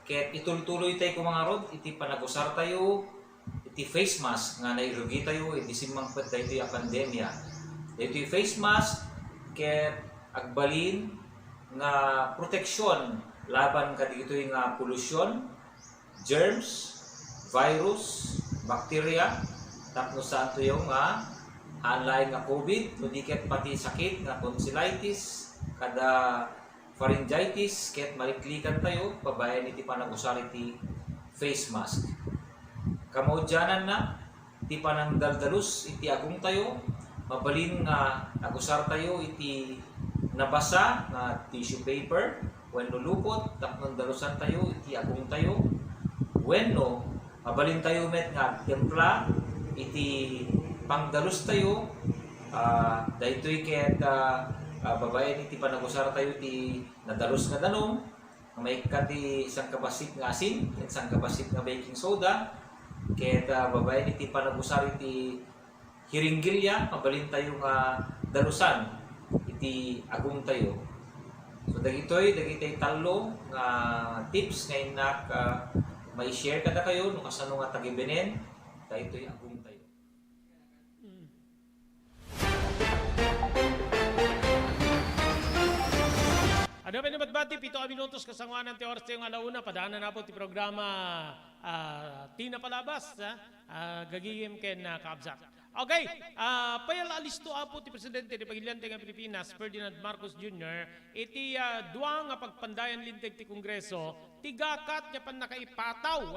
ket itultuloy tayo kumangarod iti panagusar tayo iti face mask nga nairugi tayo iti simmangpet daytoy a pandemya. Daytoy face mask ket agbalin nga proteksyon laban kadagitoy nga polusyon, germs, virus, bacteria, tapno saan tayo nga hanlain nga COVID, nudiket pati sakit nga tonsillitis, kada pharyngitis, ket maliklikan tayo, pabayan iti panagusar iti face mask. Kamaudyanan na, iti panangdaldalus iti agong tayo, mabalin nga agusar tayo iti nabasa nga tissue paper, wenno lupot, tapno dalusan tayo iti agong tayo, wenno mabalin tayo met nga templa iti pangdalus tayo, daytoy ket babayan iti panagusar tayo iti nadalus nga danom, may kati isang kabasit nga asin, isang kabasit nga baking soda, ket babayan iti panagusar iti hiringgilya, mabalin tayo nga dalusan iti agong tayo. So dagitoy talo nga tips nga inak may share kada kayo no kasano nga tagibenen daytoy agong tayo. Ano ba nabatbati, 7 minutos kasangwanan ti oras tayong alauna, padaanan na po ti programa Tina Palabas, gagiyim ken kaabsak. Okay, payal alisto apo ti Presidente ni Pagiliante ng Pilipinas, Ferdinand Marcos Jr., iti duwa nga pagpandayan linteg ti Kongreso, tigakat niya pan nakaipataw,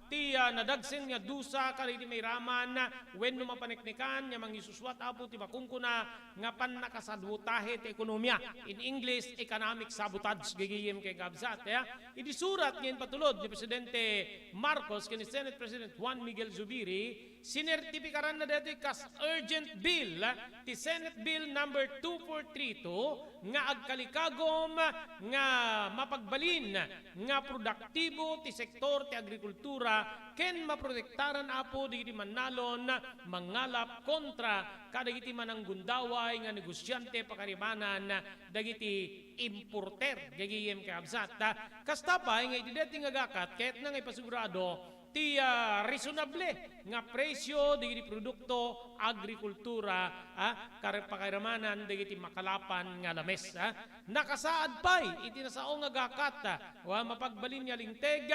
ti nadagsen nga dusa kariti may raman, when mapaniknikan, niya mangisuswat apo ti makungkuna nga pan nakasadwutahe ti ekonomiya. In English, economic sabotage, gigiyim kay Gabsat. Iti surat ngayon patulod ni Presidente Marcos, kini Senate President Juan Miguel Zubiri, sinertipikaran na dito kas urgent bill, ti Senate Bill number 2432, nga agkalikagom nga mapagbalin nga produktibo ti sektor ti agrikultura ken maprotektaran apo digiti mannalon mangalap kontra kadagiti manang gundaway nga negosyante pakarimanan dagiti importer gagiyem kaabsat. Kasta pa nga idideti nga gakat ket nang ipasigurado ti reasonable nga presyo digiti produkto agrikultura pakiramanan digiti makalapan nga lames. Nakasaad pay iti nasao nga gakat mapagbalin nga lingteg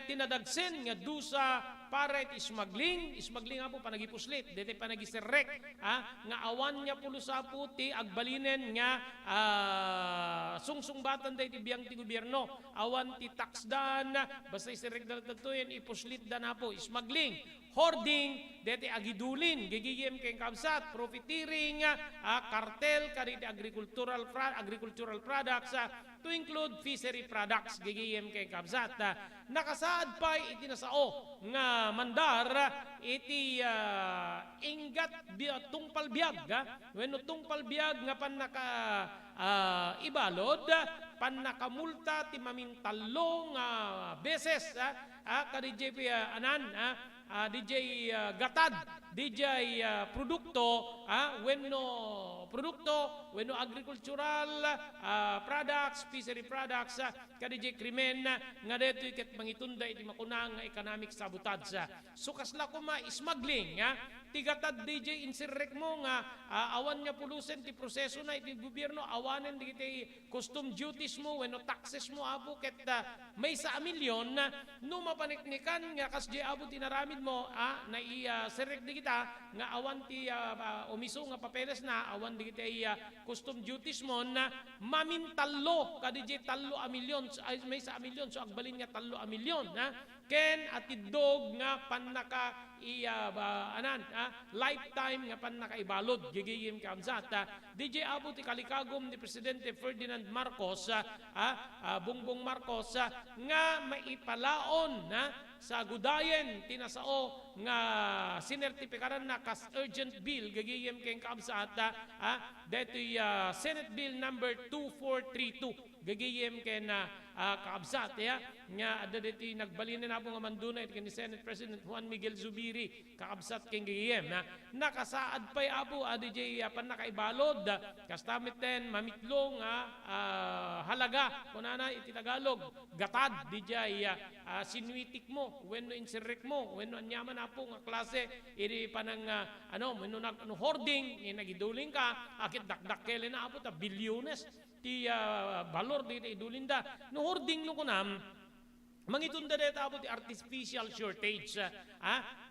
tinadagsen nga dusa para iti smuggling nga po panagipuslit diti panagiserrek nga awan niya pulusa po ti agbalinen nga sungsungbatan da iti biyang ti gobyerno awan ti taxdan basta iserrek dalagtagtoyen ipuslit da na po smuggling, hoarding, deti agidulin, gigigim keng kabsat, profiteering, cartel, kaditi agricultural products, to include fishery products, gigigim keng kabsat. Nakasaad pa iti nasao nga mandar iti ingat tungpal biag, wenno tungpal biag nga pan naka ibalod, pan nakamulta ti mamintalo nga beses, kadijay DJ gatad, DJ produkto, wenno agricultural products, fishery products, kadijay krimen nga detoy ket mangitunda iti makunang nga economic sabotage. So kasla kuma smuggling, tigatad DJ insirrek mo nga awan niya pulusen ti proseso na iti gobyerno awanen digiti custom duties mo wenno taxes mo apo ket may sa milyon no mapaniknikan nga kasdi apo tinaramid mo na sirrek digita nga awan ti omiso nga papeles na awan digiti custom duties mo na mamintalo kadiji 3 milyon milyon, ay may sa milyon, so agbalin nga 3 milyon, ken atidog nga panaka lifetime nga panakaibalod gigiyim kamsat. DJ Abu ti kalikagom ni Presidente Ferdinand Marcos, Bongbong Marcos, nga maipalaon sa gudayen tinasao nga sinertipikaran na kas urgent bill gagiyem keng kamsat, detoy Senate Bill number 2432 gagiyem ken kaabsat nga adda ditoy nagbalin na po nga manduna it ni Senate President Juan Miguel Zubiri kaabsat ken gagiyem nakasaad pay apo DJ panakaibalod kastamiten mamitlong halaga kunana iti Tagalog gatad DJ sinwitik mo wenno insirek mo wenno anyaman apo nga klase iri panang wenno hoarding nagiduling ka akit dakdakkele na apo ta bilyones ti balor di idulinda no hoarding no kunam mangitunda deta apo ti artificial shortage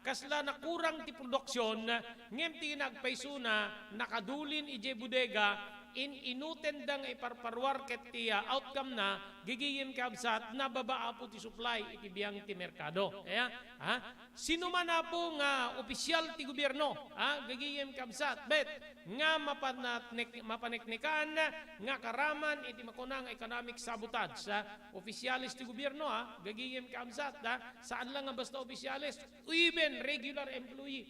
kasla nakurang ti produksyon ngem ti nagpaysuna nakadulin ije bodega inuten dang iparparwar ket ti outcome na gigiyem kabsat na babaa po ti supply iti biyang ti merkado. Sino man na po nga opisyal ti gobyerno gigiyem kabsat bet nga mapaneknekan nga karaman iti makunang economic sabotage opisyalis ti gobyerno gigiyem kabsat saan lang nga basta opisyalis even regular employee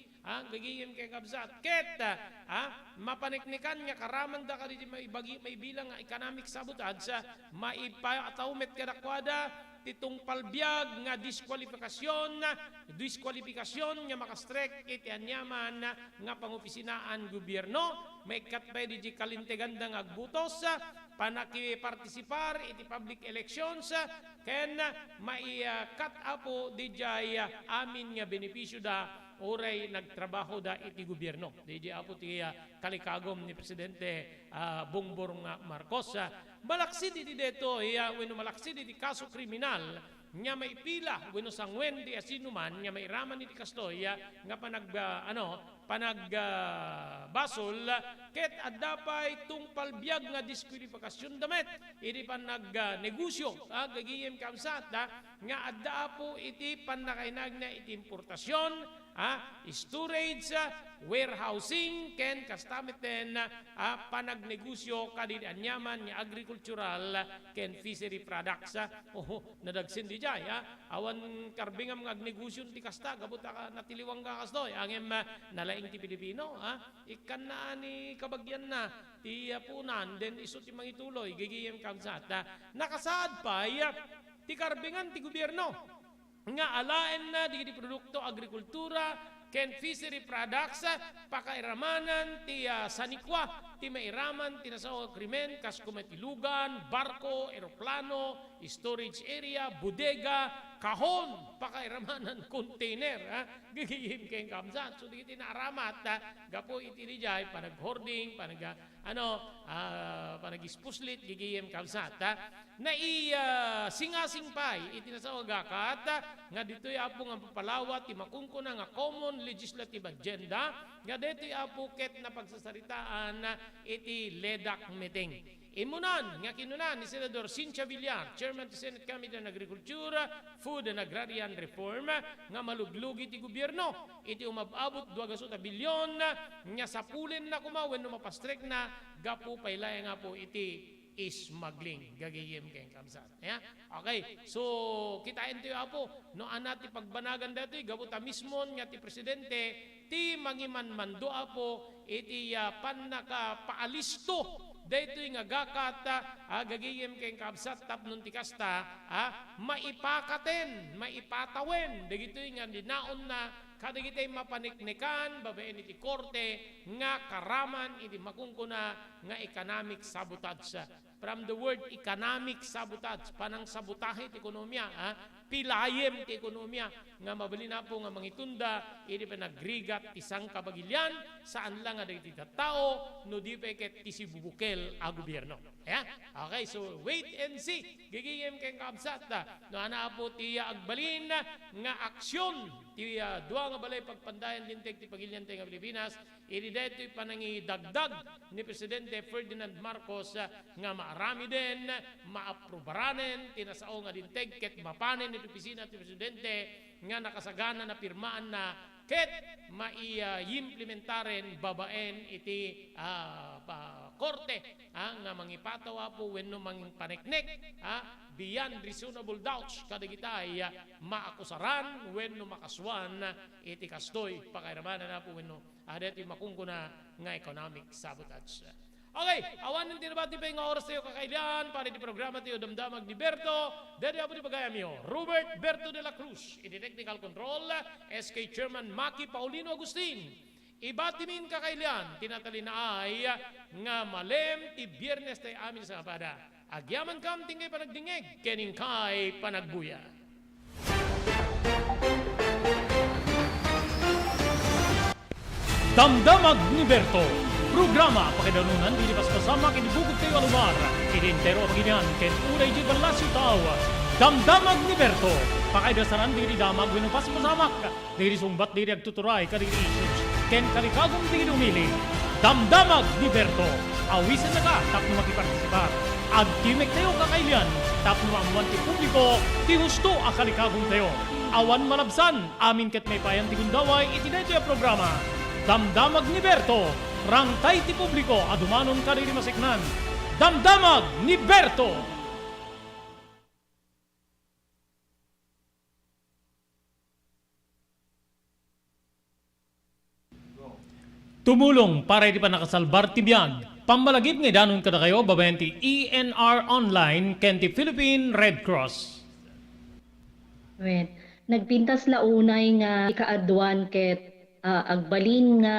gagiyem kay kabsat ket mapaneknekan nga karaman da kadi may bilang nga economic sabotage maipatawmet kadakwada titong palbiag nga diskwalifikasyon nga makastrek iti anyaman nga pangopisinaan gobyerno may katpay di kalinteganda nga agbutos panakipartisipar iti public elections ken kat apo di amin nga benepisyo da oray nagtrabaho da iti gobyerno. Di apo ti kalikagom ni Presidente Bongbong Marcos. Malaksid iti deto, wenno malaksid iti kaso kriminal, nga maipila, wenno sangwen di asinuman, nga mairaman iti kastoy, nga basol, ket addapay tung palbiag nga diskwalifikasyon damet, iti negosyo, gagiyem kamsat, nga adda po iti panakainag na iti importasyon, storage, warehousing, ken kastamiten panagnegosyo kadid anyaman nga agricultural ken fishery products. Nadagsin di jay awan karbingam nga agnegosyo ti kasta gabut natiliwang ka kastoy angem nalaing ti Pilipino ikan na ni kabagyan na ti punan den iso ti mangituloy gigiyem kamsat nakasaad pa ti karbingan ti gobyerno nga alaen na di produkto agrikultura ken fishery products pakairamanan ti sanikwa ti mairaman ti nasaw krimen kas kumatilugan barko eroplano storage area bodega kahon pakairamanan container gigihim keng kamsat so di tinaramat gapo iti dijay panag-hoarding panag-ispuslit gigihim kamsat singasing pay iti nasaw gakat nga ditoy apo nga papalawat ti makungkuna nga common legislative agenda nga ditoy apo ket na pagsasaritaan iti LEDAC meeting. Imunan nga kinunan ni Senador Cynthia Villar, Chairman ti Senate Committee on Agriculture, Food and Agrarian Reform, nga maluglugi ti gobyerno iti umababot 2 bilyon nga sapulin na kumawen no mapastrek na gapo paylay nga po iti smuggling gagayem keng kamsat. Okay, so kitain tayo apo no anati pagbanagan dito gabuta mismo nga ti presidente ti mangiman mando apo iti panaka paalisto dito nga gakat gagayem keng kamsat tapnon ti kasta maipakaten maipatawen dagito nga dinaon na kadagitay mapaniknikan babaen iti korte nga karaman iti makungkuna nga economic sabotage. From the word economic sabotage, panang sabotahe ti ekonomiya, pilayem ti ekonomiya, nga mabali na po nga mangitunda, iti pa nagrigat isang kabagilyan, saan lang nga dagiti tao, no di pa ket ti sibubukel a gobyerno. Okay, so wait and see. Gigiyem keng kabsat, no ana po ti agbalin nga aksyon ti dua nga balay pagpandayan linteg ti pagilyan nga Pilipinas, iti deto'y panangidagdag ni Presidente Ferdinand Marcos nga maarami din, maaprobaranen, tinasao nga linteg, ket mapanen ni opisina ti Presidente nga nakasagana na pirmaan na ket mai-implementaren babaen iti korte nga mangipatawa po wenno manging paneknek beyond reasonable doubts kadagitay maakusaran wenno makaswan iti kastoy pakairamanan na po wenno adeti makungkuna nga economic sabotage. Okay, awan ng tinabati pa yung oras tayo kakailan para di programa tayo damdamag ni Berto. Dede ako di pagayam yo, Robert Berto de la Cruz, iti technical control, SK Chairman Maki Paulino Agustin. Ibatimin kakailan, tinatali na ay nga malem ti biyernes tayo amin sa kapada. Agyaman kam tingay panagdingeg, kening kay panagbuya. Damdamag ni Berto. Programa pakidanunan di paspasama kinibugod kayo alumar. Idintero paginyan ken unay di balasyo tao. Damdamag ni Berto. Pakaidasaran diri damag wenno paspasamak. Diri sumbat diri agtuturay kadiri issues. Ken kalikagom diri umili. Damdamag ni Berto. Awisan na ka tapno makipartisipar. Agtimek tayo kakailan tapno maamuan ti publiko ti husto a kalikagom tayo. Awan malabsan amin ket may payan ti gundaway iti daytoy programa. Damdamag ni Berto. Rangtay ti publiko adumanon kadiri masiknan. Damdamag ni Berto. Tumulong para iti panakasalbar ti biyag. Pambalagip nga danon kada kayo babayan ti ENR Online ken ti Philippine Red Cross. Wait, nagpintas launay nga ikaadwan ket agbalin nga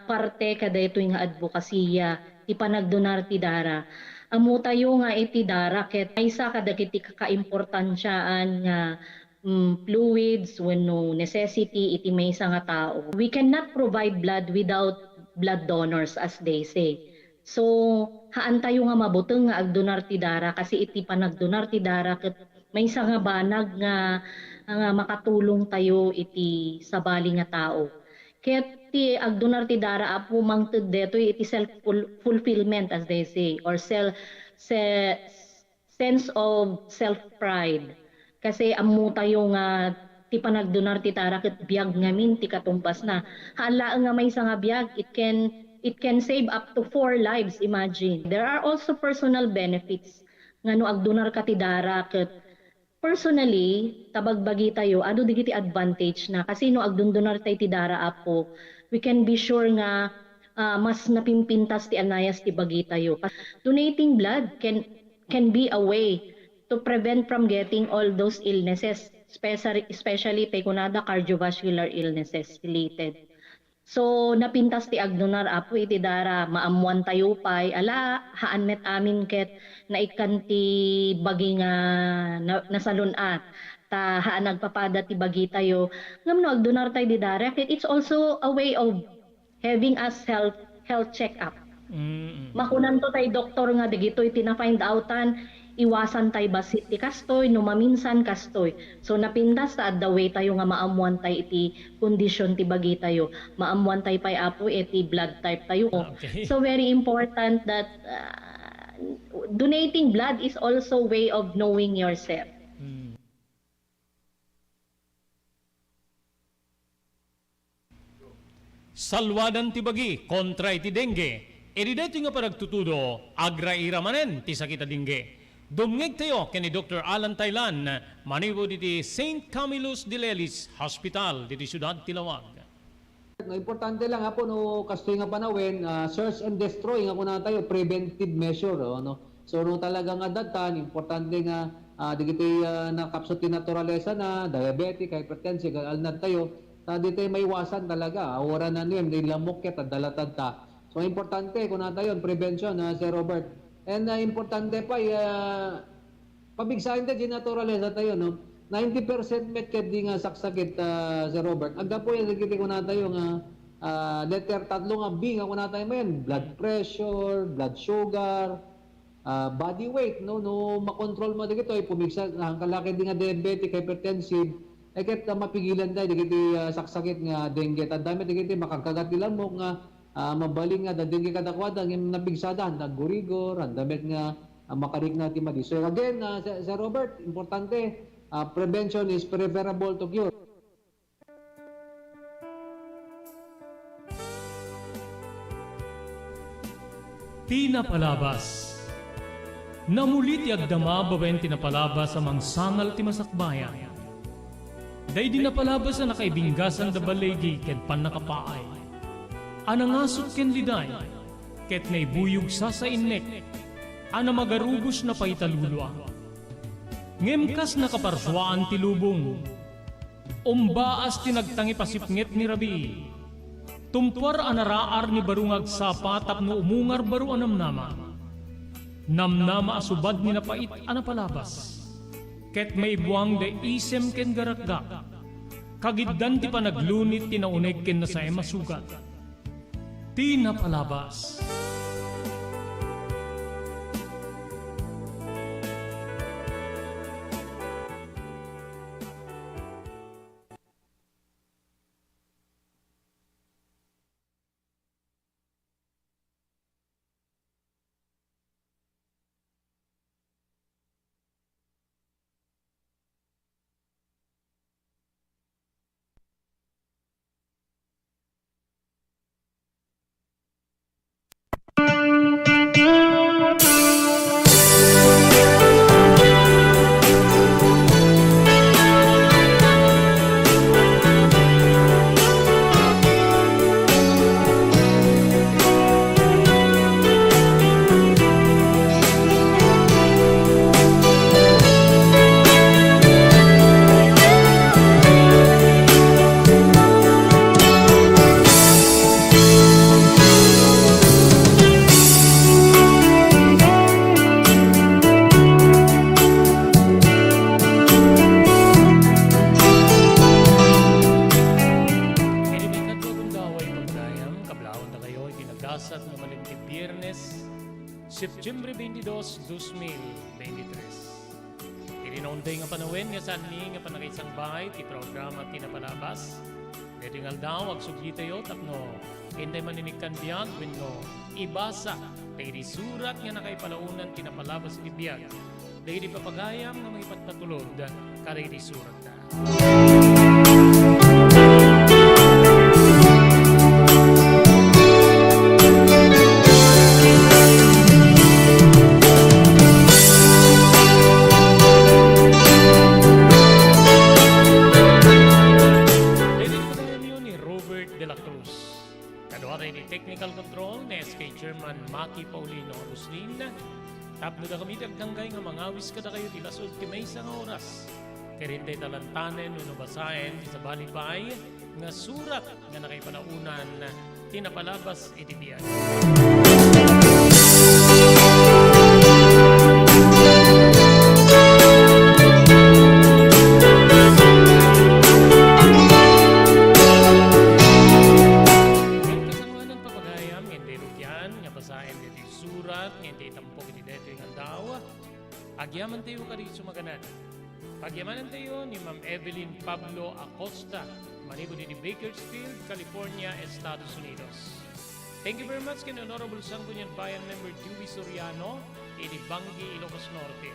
parte kada ito nga advokasya ti panagdonar ti dara. Amo tayo nga iti dara ket isa kada kiti kakaimportansyaan nga fluids wenno necessity iti maysa nga tao. We cannot provide blood without blood donors as they say. So haan tayo nga mabuteng nga agdonar ti dara kasi iti panagdonar ti dara ket maysa nga banag nga makatulong tayo iti sabali nga tao. Ket ti agdonar ti dara apo mangted detoy iti self fulfillment as they say or sense of self pride. Kasi ammo tayo nga ti panagdonar ti dara ket biag ngamin ti katumbas na. Hala nga may nga biag it can save up to 4 lives, imagine. There are also personal benefits nga no agdonar ka ti dara ket personally, tabagbagi tayo, ano digiti advantage na kasi no agdundunar tayo ti dara apo, we can be sure nga mas napimpintas ti anayas ti bagi tayo. Donating blood can be a way to prevent from getting all those illnesses, especially tayo kunada cardiovascular illnesses related. So napintas ti agdonar apo iti dara maamuan tayo pay ala haan met amin ket naikan ti bagi nga nasalunat ta haan nagpapada ti bagi tayo ngam no agdonar tayo di dara ket it's also a way of having us health check up. Makunan to tayo doktor nga digitoy tina-find outan iwasan tayo basit ti kastoy no maminsan kastoy. So napintas ta the way tayo nga maamuan tayo iti kondisyon ti bagi tayo. Maamuan tayo pay apo iti blood type tayo. Okay. So very important that donating blood is also way of knowing yourself. Salwadan ti bagi kontra iti dengue. Edi dito nga paragtutudo agraira manen ti sakita dengue. Dumngeg tayo kani Dr. Alan Taylan, maniwo diti St. Camillus de Lelis Hospital diti Siyudad Tilawag. No, importante lang hapo no kastoy nga panawin, search and destroy nga kuna tayo preventive measure no. So no talaga nga datan importante nga digiti nakapsot ti naturalesa na diabetic, hypertensive, alnad tayo. Dito may iwasan talaga. Ora na niyo di lamok ket dalatad ta. So importante kuna tayo prevention Sir Robert. And importante pa pabigsahin ta di naturalesa tayo no. 90% met ket di nga saksakit Sir Robert. Agda po yan digiti kuna tayo nga letter tatlo nga B nga kuna tayo men blood pressure, blood sugar, body weight no makontrol mo digito ay pumigsa ang kalaki di nga diabetic, hypertensive ket mapigilan tayo digiti saksakit nga dengue at dami digiti makakagat nila mo nga mabaling nga da dengue kadakwada ngem napigsada naggurigor ang damit nga makarik na ti madi. So again, Sir Robert, importante, prevention is preferable to cure. Tinapalabas. Namulit ti agdama babaen tinapalabas amang sangal ti masakbayan. Day di napalabas na nakaibinggasan da balegi ket pan nakapaay. Anangasot ken liday ket naibuyog sa innek. Ana magarubos na paitalulwa. Ngemkas nakaparswaan ti lubong. Umbaas tinagtangi pasipnget ni Rabi. Tumpar anaraar ni barungag sapa tapno umungar baru anamnama. Namnama asubad ni napait anapalabas. Ket may buwang da isem ken garakgak. Kagiddan ti panaglunit tinauneg ken nasay masugat. Tinapalabas. September 22, 2023. Irinaunday nga panawin nga saan ni nga panakaisang bahay ti programa Tinapalabas. Dedingal daw agsugli tayo tapno hinday maninikan biyag wenno ibasa dahil surat nga nakaipalaunan Tinapalabas ti biyag. Dahil papagayam nga may patpatulod kariri surat na. Technical control na SK Chairman Maki Paulino Ruslin. Tapno da kami dagdanggay nga mangawis kada kayo tilasod ti may isang oras. Karinday talantanen no basahin sa balibay nga surat nga nakaipanaunan Tinapalabas itibiyag. Agyaman tayo ka dito sumaganan. Pagyamanan tayo ni Ma'am Evelyn Pablo Acosta, manibo ni Bakersfield, California, Estados Unidos. Thank you very much kay Honorable Sangguniang Bayan Member Dewey Soriano, ini Bangi, Ilocos Norte.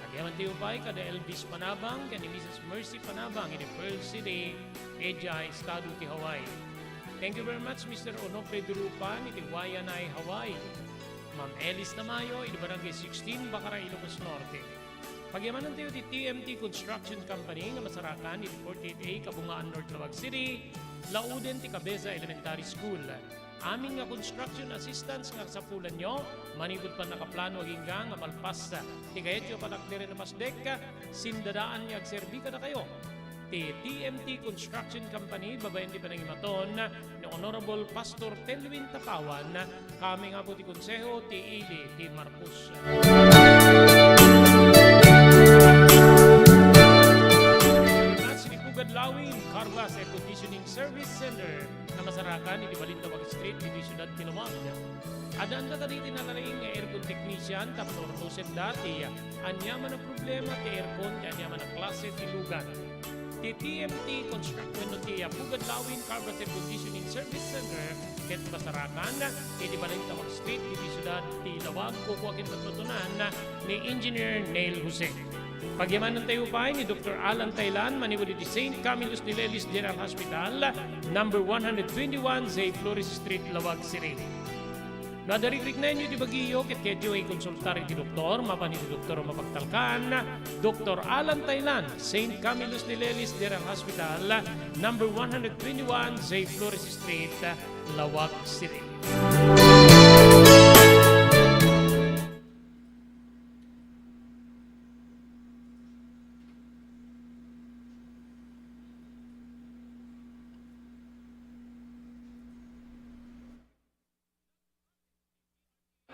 Agyaman tayo pa kada Elvis Panabang, kay ni Mrs. Mercy Panabang, ini Pearl City, Eja, Estado ti Hawaii. Thank you very much Mr. Onofre Durupan, ini Wayanay, Hawaii. Ma'am Elis Tamayo, ini Barangay 16, Bacara, Ilocos Norte. Pagyamanan tayo di TMT Construction Company nga masarakan di 48A, Kabungaan, North Lawag City, Lauden, ti Cabeza Elementary School. Aming nga construction assistance nga sa pulan nyo, manibod pa nakaplano hingga nga malpas ti kayet yung palakdere na masdek, sindadaan niya agserbi ka na kayo. Ti TMT Construction Company, babayan di panangimaton ni Honorable Pastor Telwin Tapawan, kami nga po ti konseho ti Ili ti Marcos. Sinipugad Lawin, Carglass Air Conditioning Service Center na masarakan ni Balintawag Street, di Ciudad Tinamag. Adaan ka dito na laring aircon technician, tapos ortoset dati, anyaman ang problema ti aircon, anyaman ang klase ti lugan. Ti di TMT Construction no ti Pugad Lawin Carburetor Conditioning Service Center ket Basarakan iti Balintawak Street iti siyudad ti Lawag kukuakin matutunan ni Engineer Neil Jose. Pagyaman ng tayupay ni Dr. Alan Taylan, manibod iti St. Camillus de Lelis General Hospital, number 121, Zay Flores Street, Lawag City. Nadarikrik na inyo di bagiyo, ket kedyo ay konsultar iti doktor, mapan iti doktor mapagtalkan, Dr. Alan Taylan, St. Camillus de Lelis General Hospital, number 121, Zay Flores Street, Lawag City.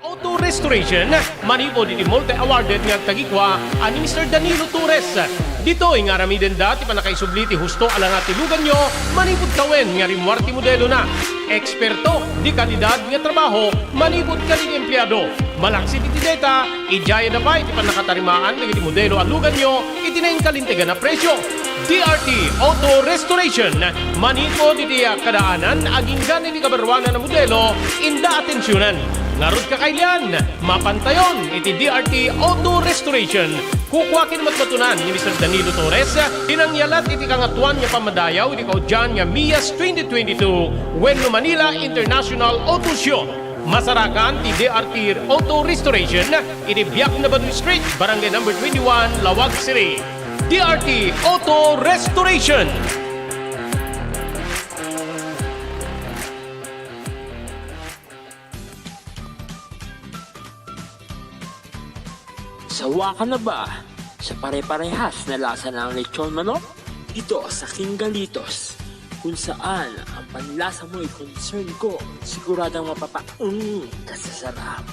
Auto Restoration, manipod iti multi-awarded nga tagikwa ani Mr. Danilo Torres. Dito nga ramiden dati pa nakaisubliti husto alang ati lugan nyo, manipod kawen nga rimwarti modelo na. Eksperto, di kalidad nga trabaho, manipod ka di empleyado. Malaksid iti data, ijaya na pa iti pa nakatarimaan ng iti modelo alugan nyo, iti na yung kalintigan na presyo. DRT Auto Restoration, manipod iti kadaanan, aging ganin iti kabarwanan na modelo, inda atensyonan. Narod ka kailan, mapantayon iti DRT Auto Restoration. Kukwakin matmatunan ni Mr. Danilo Torres, dinangyalat iti kangatuan nga pamadayaw iti kaudyan nga MIAS 2022 Wenlo Manila International Auto Show. Masarakan ti DRT Auto Restoration iti Biak na Badui Street, Barangay number 21, Lawag City. DRT Auto Restoration. Sawa ka na ba sa pare-parehas na lasa ng lechon manok? Dito sa King Galitos, kung saan ang panlasa mo ay concern ko, siguradang kasasarap.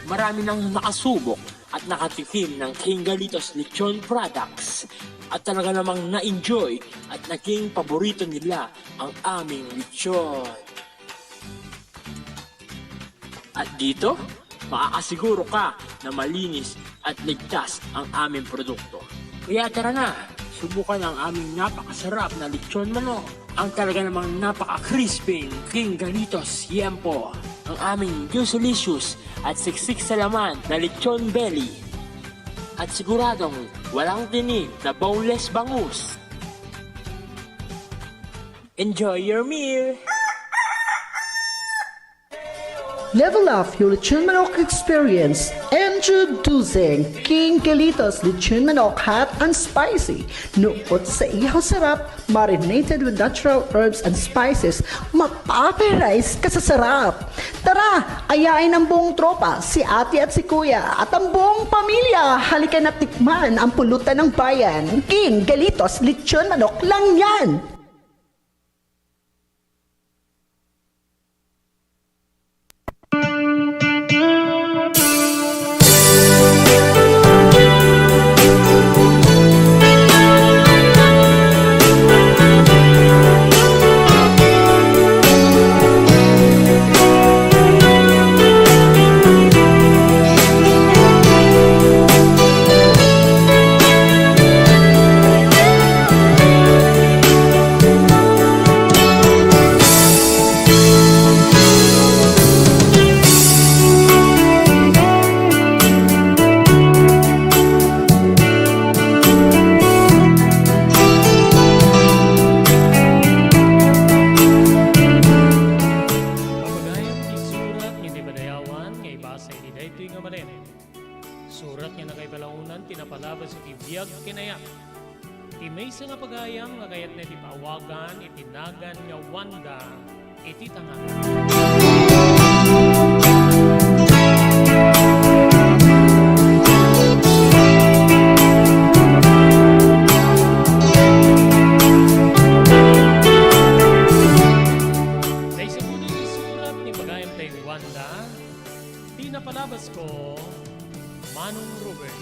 Marami nang nakasubok at nakatikim ng King Galitos lechon products at talaga namang na-enjoy at naging paborito nila ang aming lechon. At dito, makakasiguro ka na malinis at ligtas ang aming produkto. Kaya tara na, subukan ang aming napakasarap na lechon manok. Ang talaga namang napaka-crispy King Galitos Yempo. Ang aming juicelicious at siksik sa laman na lechon belly. At siguradong walang tinig na boneless bangus. Enjoy your meal! Level up your lechon manok experience. Introducing King Galitos Lechon Manok Hot and Spicy. Nukot sa ihaw sarap, marinated with natural herbs and spices, mapaperize ka sa sarap. Tara, ayain ang buong tropa, si ate at si kuya, at ang buong pamilya. Halika na tikman ang pulutan ng bayan. King Galitos Lechon Manok lang yan. Surat nga na kay balaunan, tinapalabas iti biyag kinaya. Iti may sa nga pagayam, nga kayat na iti paawagan, itinagan nga Wanda, iti tangan. Sa muna yung surat ni pagayam tayo Wanda, tinapalabas ko, Manong Robert.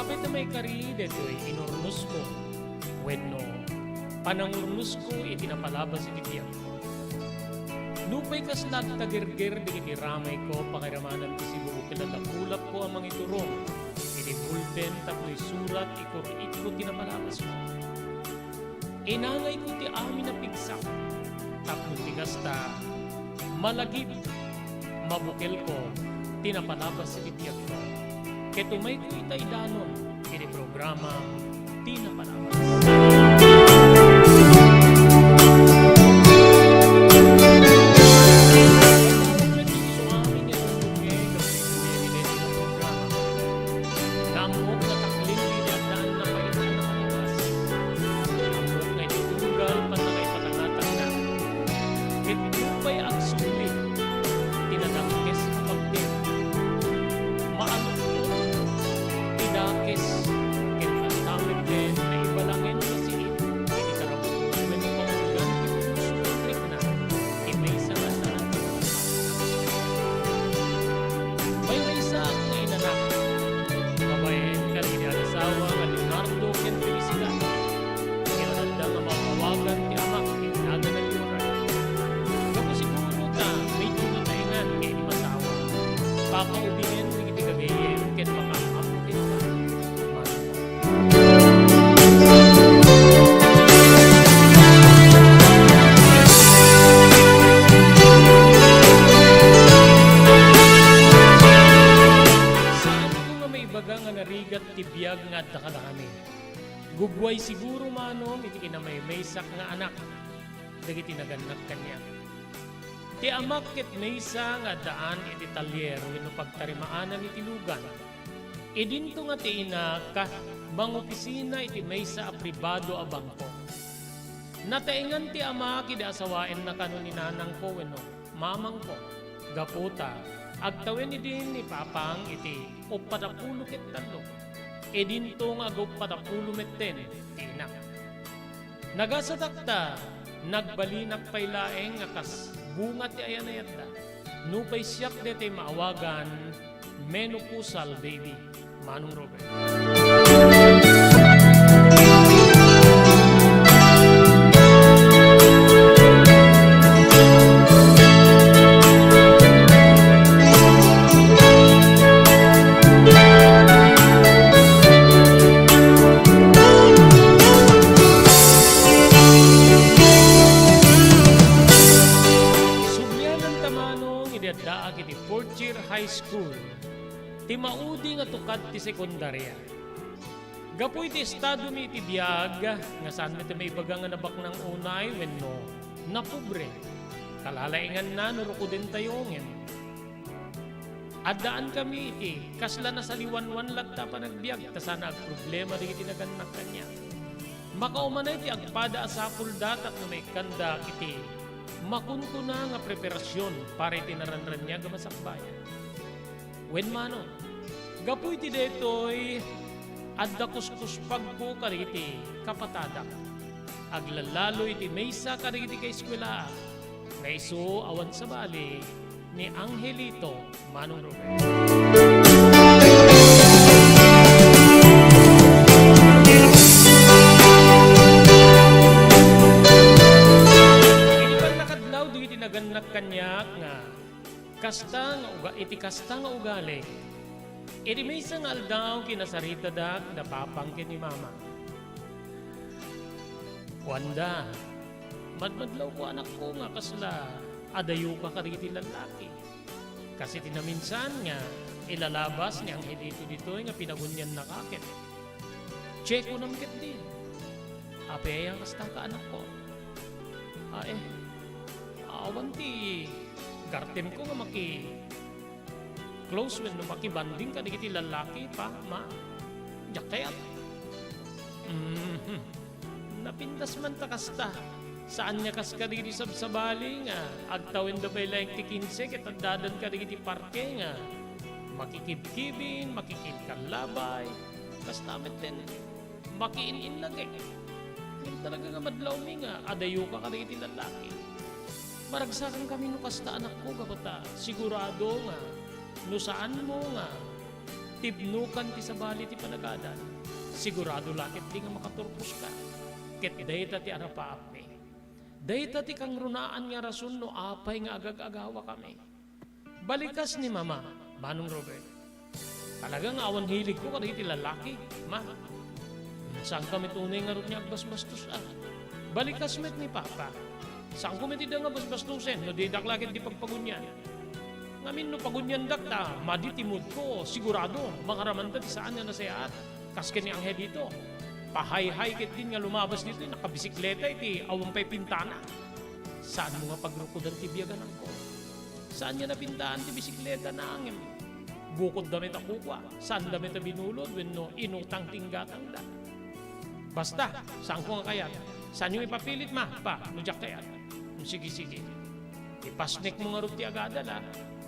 Mapit na may kari dito inurnus ko. Wenno, panangurnus ko itinapalabas iti tiyak ko. Lupay kaslat tagirgir di iti ramay ko pakiramanan ti siguro kilalakulap ko ang mga iturong. Iti bulpen tapo'y surat ikurit ko tinapalabas ko. Inangay ko ti amin na pigsak. Tapos ti kasta malagip mabukel ko tinapalabas iti tiyak ko. Ketumay ko itay danon iti programa tinapalabas. Papaubingin ng itigagayin ken makakamutin ka. Saan ko nga may baga nga narigat tibiyag nga adda kadakami. Gugway siguro manong iti kinamay-maysak nga anak. Dagiti naganak kanya. Ti amak ket maysa nga daan iti talyer wenno pagtarimaanan iti lugan. Idinto nga ti ina ka bang opisina iti maysa a pribado a bangko. Nataingan ti ama kida asawaen na kano ni nanang ko wenno mamang ko. Gaputa agtawen idin ni papang iti 40 ket talo. Idinto nga 40 metten ti ina. Nagasatakta nagbalinak pay laeng nga kas bunga ti ayan na yata. Nupay siyak dete maawagan menopausal baby. Manong Robert. Daag iti fourth year high school ti maudi nga tukad ti sekundarya. Gapoy ti estado mi iti biag nga saan mi ti may baga nga nabak ng unay wenno napobre. Kalalaingan na nuruko din tayongin. Addaan kami iti kasla na saliwanwan latta pa nagbiag ta sana ag problema di iti naganak kanya. Makaumanay ti agpada asapul datak na may kanda iti makunto na nga preparasyon para itinaranran niya gamasakbayan. Wen mano, gapoy ti detoy adda kuskuspag ko kariti kapatadak. Aglalalo iti maysa kariti kay eskwela. Naiso awan sa bali ni Angelito Manong Robert. Naganak kanya nga kasta nga uga iti kasta nga ugali. Iti may isang aldaw kinasarita dak na papangkin ni mama. Wanda, madmadlaw ko anak ko nga kasla adayo ka kariti lalaki. Kasi tinaminsan nga ilalabas ni Angelito dito nga pinagunyan na kakit. Check ko namkit din. Ape ang kasta ka anak ko. Awan ti gartem ko nga maki close when makibanding ka digiti lalaki pa ma jakayat. Napindas man ta kasta saan niya kas ka digiti sabsabali nga agtawin da bay laing ti 15 ket addadan ka digiti parke nga makikibkibin makikilkalabay kasta met ten makiin lagi. Yung talaga nga madlaw mi nga adayo ka digiti lalaki. Maragsakan kami no kasta anak ko kapata sigurado nga no saan mo nga tibnukan ti sabali ti panagadan, sigurado lakit di nga makaturpos ka. Ket dayta ti arapaap mi. Dayta ti kang runaan nga rason no apay nga agag-agawa kami. Balikas ni Mama, Manong Robert. Talagang awan hilig ko kada iti lalaki, Ma. Saan kami tunay nga ron niya agbasbastos Balikas met ni Papa. Saan ko metida nga basbastusen, no di daklakit di pagpagunyan. Ngamin no pagunyan dakta, maditimod ko, sigurado, makaramanta ti saan nga nasayaat. Kasken ni Angel dito. Pahay-hay kit din nga lumabas dito, nakabisikleta iti awang pa'y pintana. Saan mo nga pagrukodan ti biyaganan ko? Saan niya napintaan ti bisikleta na angin? Bukod damit ako kwa, saan damit na binulod, when no inutang tinggatang da. Basta, saan ko nga kayat? Saan yung ipapilit Ma? Pa, nujak kayat? Sige. Ipasnik mo nga rup ti agadala,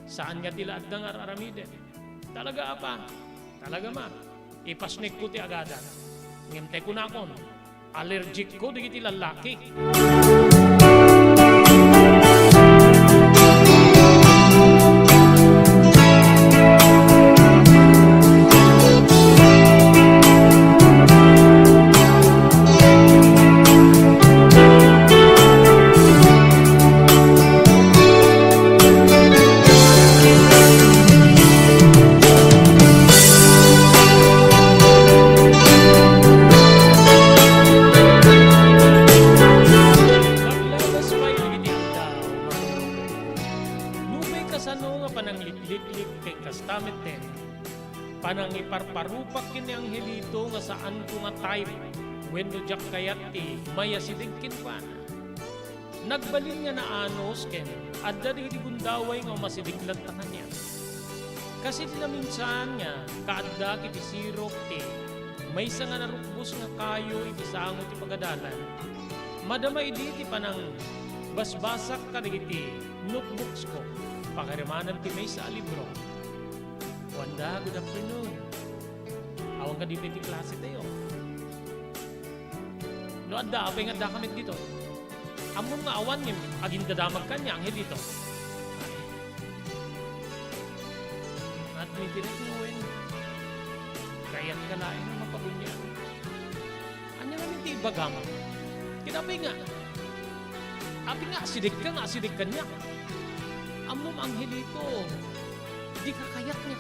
saan nga tila at nga aramiden? Talaga apa? Talaga Ma? Ipasnik ko ti agadan. Ngimte ko na akon. Allergic ko di ti lalaki. Panang iparparupak kini Angelito nga saan ko nga type when do jak kayat ti maya sidingkin pa na. Nagbalin nga na anos ken adda di gundaway nga masidiklat ta kanya. Kasi dinaminsan nga kaadda kiti sirok ti may nga narukbos nga kayo iti sango ti pagadalan. Madamay di ti panang basbasak kadagiti notebooks ko pakarimanan ti may sa libro. Wanda, good afternoon. Awang ka di piti klase tayo. No, adda, apay nga da kami dito. Amon nga awan yung aging dadamag kanya, ang dito. At may direct nuwin. Kaya't ka laing na mapagunya. Anya namin ti ibagam. Kinapay nga. Api nga, asidik ka niya. Amon ang dito. Di ka kayat nga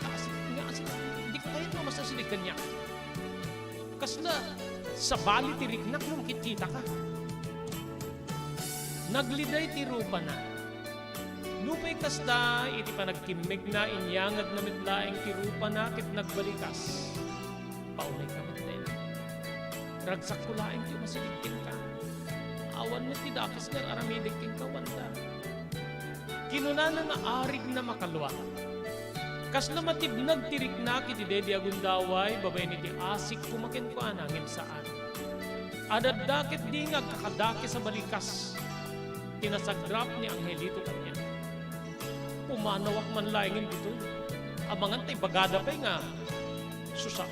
di ka kayat nga masasilikan niya. Kasla, sa bali tiriknak nung kitkita ka. Nagliday ti rupa na. Lupay kasda, iti pa nagkimig na inyangad na midlaing ti rupa na kit nagbalikas. Paunay ka din. Ragsak ko laing ti masilikin ka. Awan mo ti dakas nga aramidig king kawanda. Kinuna na nga arig na makalwa. Kas na matibnag tirik na kiti dedi agundaway, babay ni ti asik kumakin ko anangin saan. Adadakit di nga kakadaki sa balikas. Tinasagrap ni Angelito kanya. Pumanawak man laingin dito. Amangan tay bagada pa'y nga susa.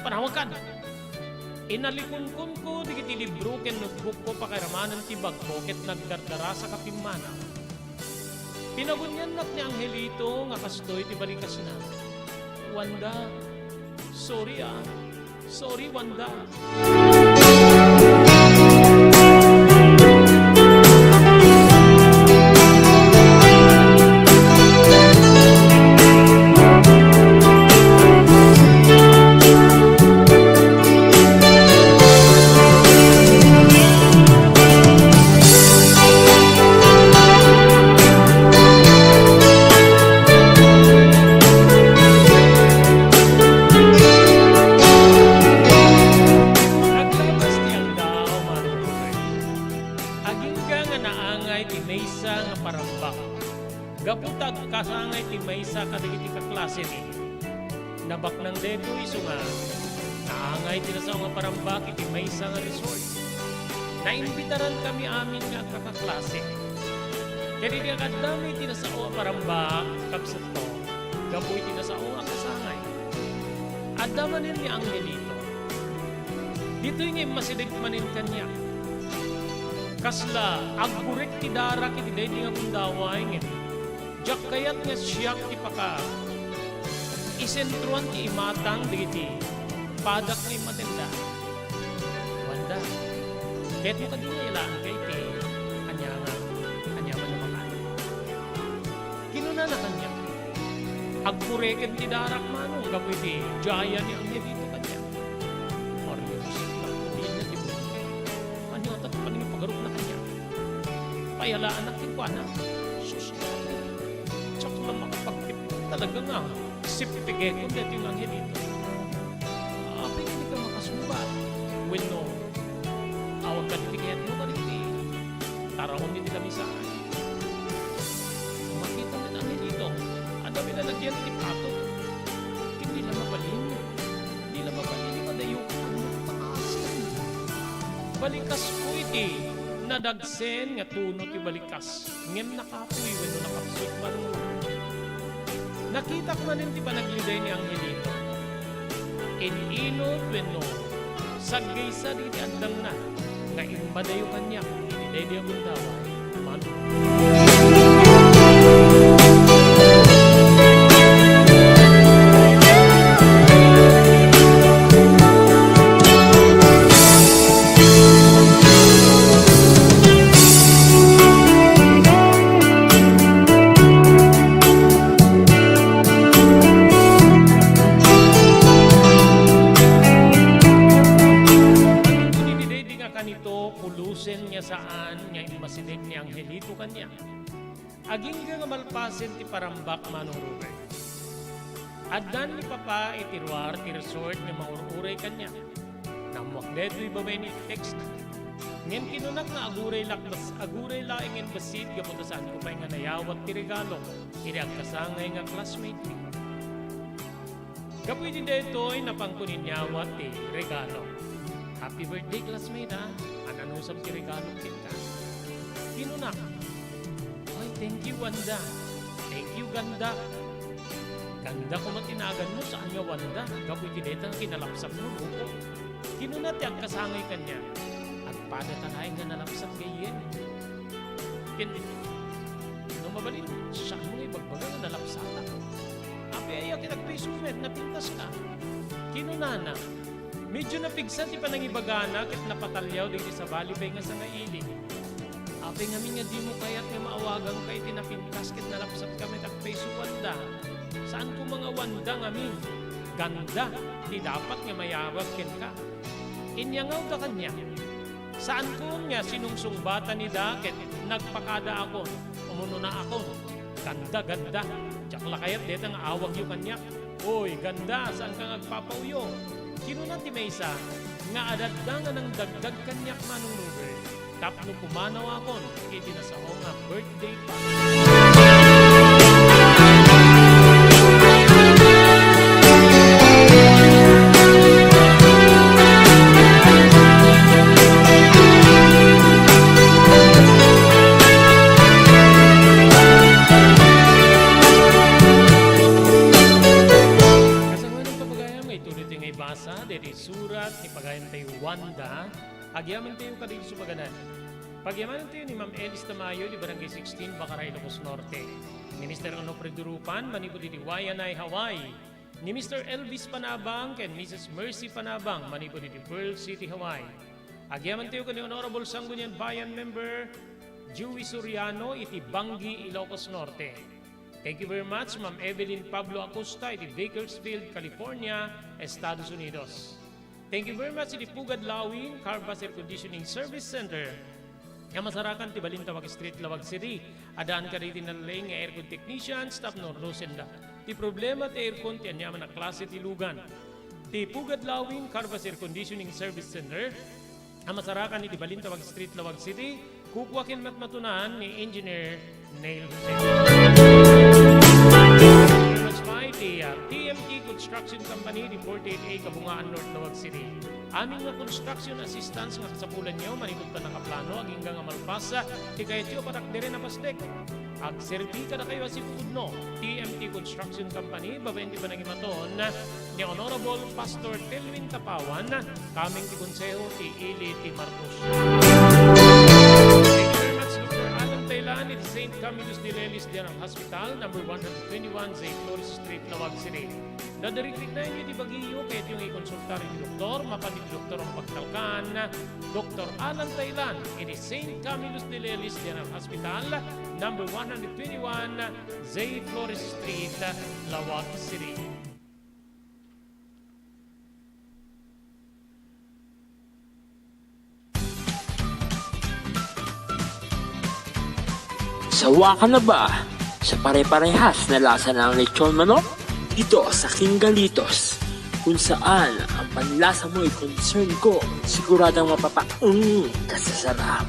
Panawakan. Inalikun-kun ko di kiti libro ken notebook ko pakiramanan ti bagko ket nagdardara sa kapimana. Pinagunyan ni Angelito nga kastoy ti balikas na. Wanda, sorry Sorry, Wanda. Gaputag kasangay ti maysa kadigiti ka klase ni. Nabak ng dedo iso nga. Naangay ti nasa nga parambak iti maysa nga resort. Naimbitaran kami amin nga kakaklase. Kaya di nga kadami ti nasa nga parambak kapsat to. Gapoy ti nasa nga kasangay. Adamanin ni Angelito. Dito yung masilig manin kanya. Kasla, agburek ti darak iti day nga kundaway ngin. Jak kayat nga siyak ti paka isentruan ti imatang digiti padak nga imatenda. Wanda, kahit mo ka din ilaan kay ti kanya man naman. Kinuna na kanya. Agpureken ti darak manong kapoy ti jaya ni ang dito kanya. Mario musik lang kuhin na di mo. Anyo at paning pagarup na kanya. Payalaan na tinkwana. Sus, tsak lang makapagtip talaga nga. Sipipigay ko dito yung angelito. Apay hindi ka makasumba. Well, no. Awag ka nitigayan mo ka rin. Taraon din kami saan. Makita mo na angelito. Ang dami na lagyan ni Pato. Hindi lang mabalin. Hindi lang mabalin. Madayo ka ang magpakasan. Balikas po iti. Nadagsen nga tuno ti balikas. Ngem nakapoy when no nakapsut marunong. Nakita ko man ti panagliday ni Angelito. Inilot when no. Saggaysa di andam na. Nga imbadayo kanya. Iniday di ang bundawa. Mano. Ni Angelito kanya. Aging nga malpasen ti parambak manong Robert. Addan ni Papa itiruar ti resort ni maururay kanya. Namuak deto'y babay ni text. Ngayon kinunak na aguray laing in basit kaputasan ko pa nga nayawat ti regalo. Hindi ang kasangay nga classmate ni. Kapoy din deto'y napangkunin niyawat ti regalo. Happy birthday classmate ha. Ananusap ti regalo kita. Kinunak. Ay, thank you, Wanda. Thank you, ganda. Ganda ko matinagan mo. Saan nga, Wanda? Kapoy tinetang kinalapsap mo, buko. Kinunat ang kasangay kanya. At padatanahin nga nalapsap kayin. Hindi. Nung mabalin, saan mo ibagbaga nga nalapsata? Api ay kinagpisumet, napintas ka. Kinunana. Medyo napigsan ti panangibagana kit napatalyaw din sa balibay nga sa ngailing. Apay ngamin nga di mo kaya't nga maawagang kay tinapintas kit nalapsat kami takpay su Wanda. Saan ko mga Wanda ngamin? Ganda, di dapat nga mayawag ken ka. Inyangaw da kanya. Saan ko nga sinungsungbatan ni da ket nagpakada ako. Umuno na ako. Ganda. Tsakla kayat deta nga awag yung kanya. Oy, ganda, saan ka nagpapauyo? Kinunan ti Maysa, nga adadda nga ng dagdag kanyak manong Robert. Tapno pumanaw akon, iti na sa nga birthday pa. Kasangwa ng papagayam, may tuloy ngay basa, dito surat ni pagayam tayo Wanda, agyaman tayo kadito sumaganan. Pagyaman tayo ni Ma'am Elis Tamayo di Barangay 16, Bakaray, Ilocos Norte. Ni Mr. Ono Predurupan, manipod di Wayanay, Hawaii. Ni Mr. Elvis Panabang ken Mrs. Mercy Panabang, manipod di Pearl City, Hawaii. Agyaman tayo ni Honorable Sangguniang Bayan Member Joey Soriano iti Bangi, Ilocos Norte. Thank you very much, Ma'am Evelyn Pablo Acosta iti Bakersfield, California, Estados Unidos. Thank you very much iti Pugad Lawin, Carbas Air Conditioning Service Center. Nga masarakan ti Balintawak Street, Lawag City. Adaan ka riti nalalay nga aircon technician, staff no Rosenda. Ti problema ti aircon ti anyaman na klase ti lugan. Ti Pugad Lawin, Carbas Air Conditioning Service Center. Nga masarakan ti Balintawak Street, Lawag City. Kukwakin matmatunan ni Engineer Neil TMT Construction Company, di 48A, Kabungaan, North Lawag City. Aming nga construction assistance nga kasapulan nyo, manipod ka nakaplano, aging nga malpasa, di kaya tiyo patak dire na pastek. Agserbi ka na kayo si Pudno, TMT Construction Company, babayin di ba nang imaton ni Honorable Pastor Telvin Tapawan, kaming ti konseho ti Ili ti Marcos. Thank you very much, Dr. Alan Taylan, yan, it's St. Camillus de Lelis General Hospital, number 121, St. Flores Street, Lawag City. Nadarikrik na yun, di bagiyo, kahit yung ikonsultar ni Doktor, mapanit Doktor ang pagtalkan, Dr. Alan Taylan, in St. Camillus de Lelis General Hospital, number 121, St. Flores Street, Lawag City. Sawa ka na ba sa pare-parehas na lasa ng lechon manok? Dito sa King Galitos, kung saan ang panlasa mo ay concern ko, siguradong kasasarap.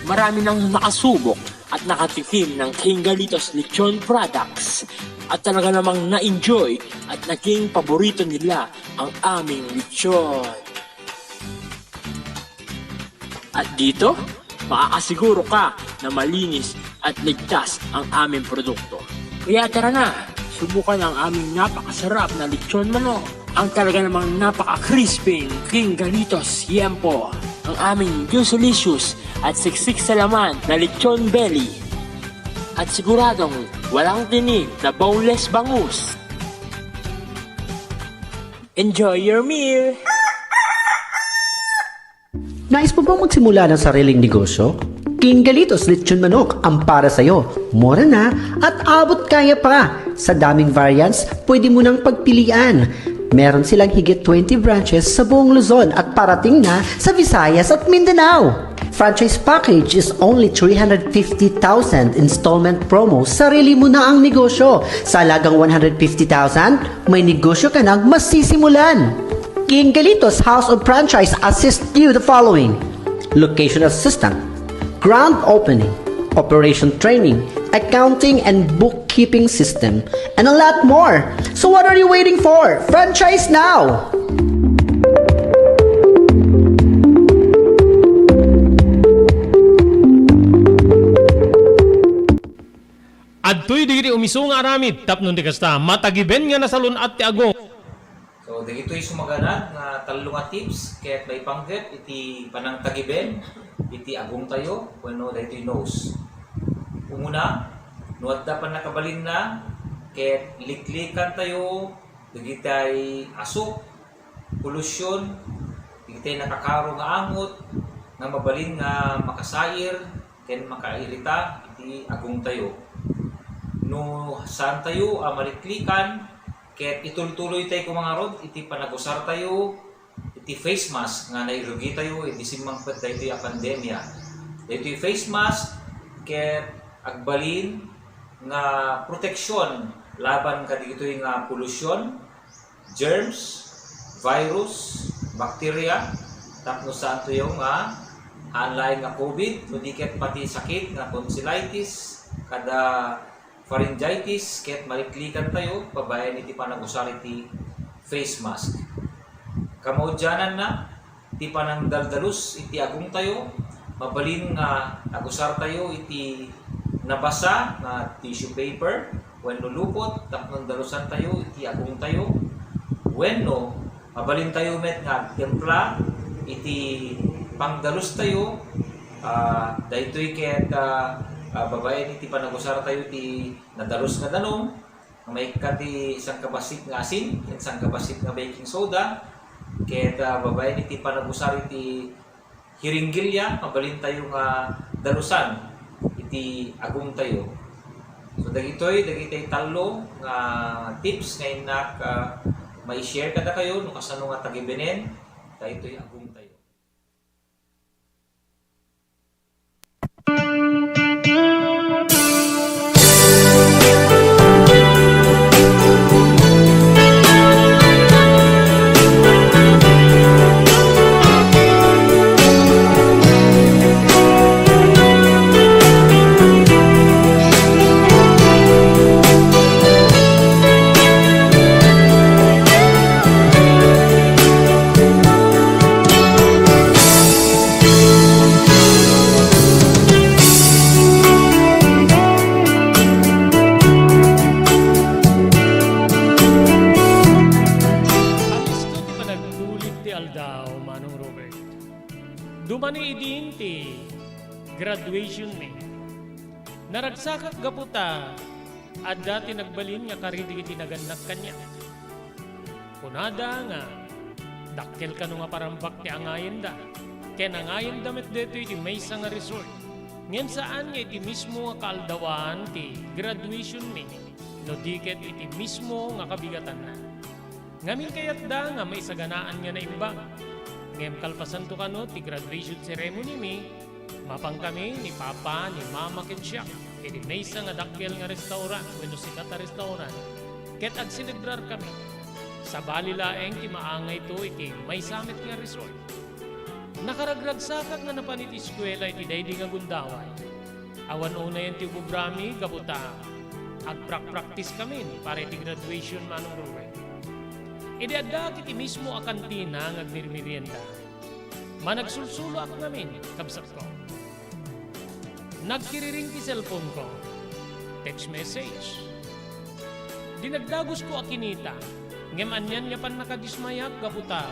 Marami nang nakasubok at nakatikim ng King Galitos lechon products at talaga namang na-enjoy at naging paborito nila ang aming lechon. At dito, makakasiguro ka na malinis at ligtas ang aming produkto. Kaya tara na, subukan ang aming napakasarap na lechon manok. Ang talaga namang napaka-crispy King Galitos Yempo. Ang aming juicelicious at siksik sa laman na lechon belly. At siguradong walang tinig na boneless bangus. Enjoy your meal! Nais mo bang magsimula ng sariling negosyo? King Galitos Lechon Manok ang para sa'yo. Mura na at abot kaya pa. Sa daming variants, pwede mo nang pagpilian. Meron silang higit 20 branches sa buong Luzon at parating na sa Visayas at Mindanao. Franchise package is only 350,000 installment promo. Sarili mo na ang negosyo. Sa halagang 150,000, may negosyo ka nang masisimulan. King Galitos House of Franchise assists you the following: location assistant, grand opening, operation training, accounting and bookkeeping system, and a lot more. So what are you waiting for? Franchise now! Adtoy digiti umisung aramid, tapnon di kasta, matagiben nga nasalun at ti agong. So, dagito'y sumaganat nga talo nga tips kaya't may panggap iti panang tagiben, iti agong tayo, bueno, dahito'y nose. Umuna, nuwad da pa nakabalin na, kaya't liklikan tayo, dagitay asok, polusyon, dagitay nakakaro nga angot, nga mabalin nga makasair, kaya't makairita, iti agong tayo. No, saan tayo maliklikan, kaya't itultuloy tayo kung mga rod, iti panagusar tayo, iti face mask, nga nairugi tayo, iti simangpet tayo iti pandemya. Iti face mask, kaya't agbalin, nga proteksyon, laban ka dito yung pollution, germs, virus, bacteria, tapos saan ito yung hanlay nga COVID, nudikit pati sakit, nga tonsillitis, kada pharyngitis, kaya't maliklikan tayo, pabayan iti panagusar iti face mask. Kamaudyanan na, iti panang daldalus, iti agong tayo, mabalin nga agusar tayo iti nabasa na tissue paper, wenno lupot, tapos dalusan tayo, iti agong tayo, wenno, mabalin tayo met nga templa, iti pangdalus tayo, dahito'y kaya't babayan iti panagusara tayo iti nadalus nga danom, may kati isang kabasit nga asin, isang kabasit nga baking soda, kaya babayan iti panagusara iti hiringgilya, mabalin tayo nga dalusan iti agong tayo. So dagitoy talo nga tips nga inak may share kada kayo no kasano nga tagibenen, dagitoy agong tayo. graduation ni. Naragsakak gaputa, at dati nagbalin nga karidi tinaganak kanya. Kunada nga, dakkel ka nga parambak ti angayin da. Kaya nangayin damit dito iti may nga resort. Ngayon saan nga iti mismo nga kaaldawan ti graduation ni. No diket iti mismo nga kabigatan na. Ngamin kayat da nga may saganaan nga na imbang. Ngayon kalpasan to kano ti graduation ceremony mi. Mapang kami ni Papa, ni Mama Ketsyak. Iti may nga dakkel nga restaurant. Weno sikat na restaurant. Ket ag sinibrar kami. Sa balilaeng ti maangay to iti may summit nga resort. Nakaragragsakak nga napanit eskwela iti daydi nga gundaway. Awan una yan ti bubrami gabuta. Agprak-practice kami para iti graduation manong ruwe. Iti adda iti mismo a kantina nga agmirmirienda. Managsulsulo ako namin kabsat ko. Nagkiriring ti cellphone ko. Text message. Dinagdagos ko akinita. Ngem anyan nga pan nakadismayak gabuta.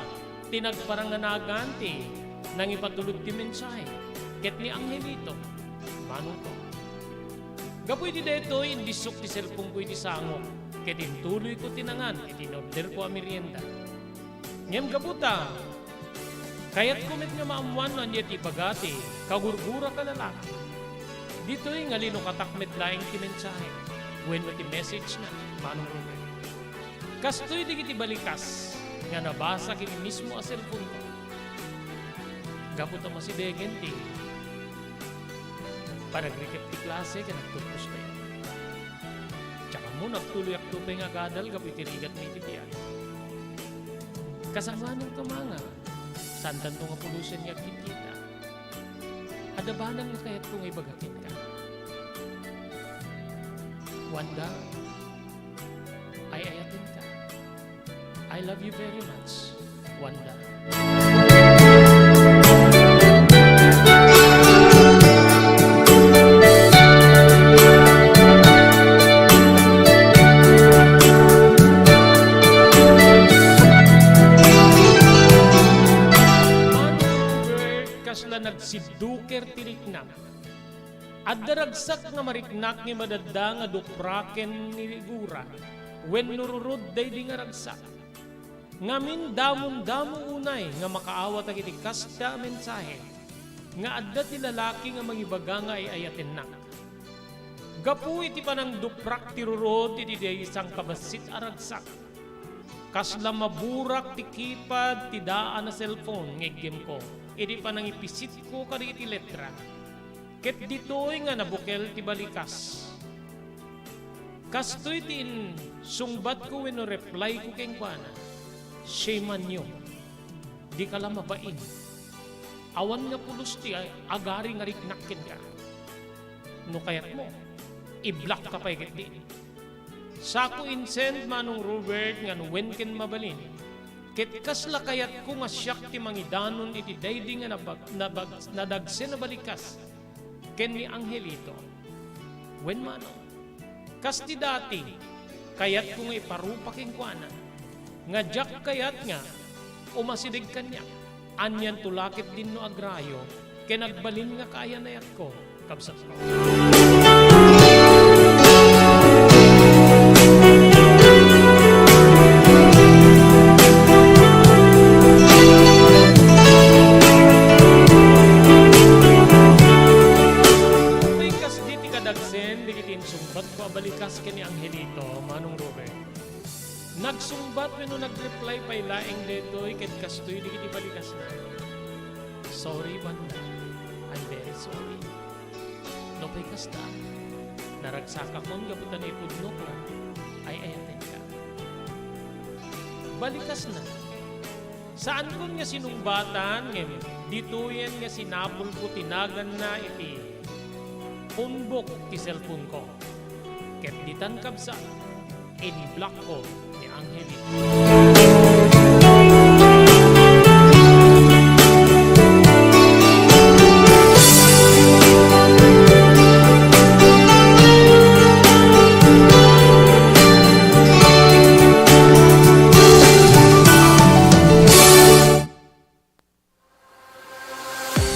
Tinagparanganagan ti nang ipatulog ti mensahe. Ket ni Angelito. Manong ko. Gapoy di deto indisok ti cellphone ko iti sangok. Ket intuloy ko tinangan iti inorder ko a merienda. Ngem gabuta. Kayat kumit nga maamuan na niya ti bagati. Kagurgura ka lalaki. Dito'y nga lino katakmet laing ti mensahe. When ti message na, manong rumen. Kastoy di kiti balikas, nga nabasa kini mismo a cellphone ko. Gaputa masidegen ti. Paragrikip ti klase, ka nagtupos kayo. Tsaka mo, nagtuloy ak tupay nga gadal, gapoy tirigat ni titian. Kasama ng kamanga, santan to nga pulusan nga kita. Adabanan nga kaya't kung ibagakin ka. Wanda, ay ayatin ka. I love you very much, Wanda. Kasla nagsiduker tiriknam. At daragsak nga mariknak nga madadda nga dupraken ni Gura. When nururod day di nga ragsak. Ngamin damon-damo unay nga makaawat ang iti kasta mensahe. Nga adda ti lalaki nga mangibaga nga ay ayaten na. Gapu iti panang duprak tirurod iti day isang kabasit aragsak. Kasla maburak ti kipad ti daan na cellphone ngegem ko. Iti panang ipisit ko kadi iti letra. Ket dito'y nga nabukel ti balikas. Kastoy tin sungbat ko when no reply ko keng kuana. Shame on you. Di ka lang mabain. Awan nga pulos ti agari nga riknakin ka. No kayat mo, i-block ka pa ikit di. Sako insend manong Robert nga no when ken mabalin. Ket kasla kayat ko nga siyak ti mangidanon iti daydi nga nadagsen na balikas. Ken ni Angelito. When mano? Kasti dati, kayat ko nga iparupaking kuana. Nga jak kayat nga, umasidig kanya. Anyan tulakit din no agrayo, kenagbalin nga kaya na yat ko, kabsat ko. Balikas ka ni Angelito, manong Robert. Nagsumbat when nag-reply pa ilaing detoy ket kastoy di kiti balikas na. Sorry, Wanda. I'm very sorry. No pay kasta. Naragsaka kon gaputan ni pudno ko. Ay ayaten ka. Balikas na. Saan kon nga sinumbatan ngem ditoyen nga sinapol ko tinagan na iti punbok ti cellphone ko. Ket ditan kabsa, ini-block ko ni Angelito.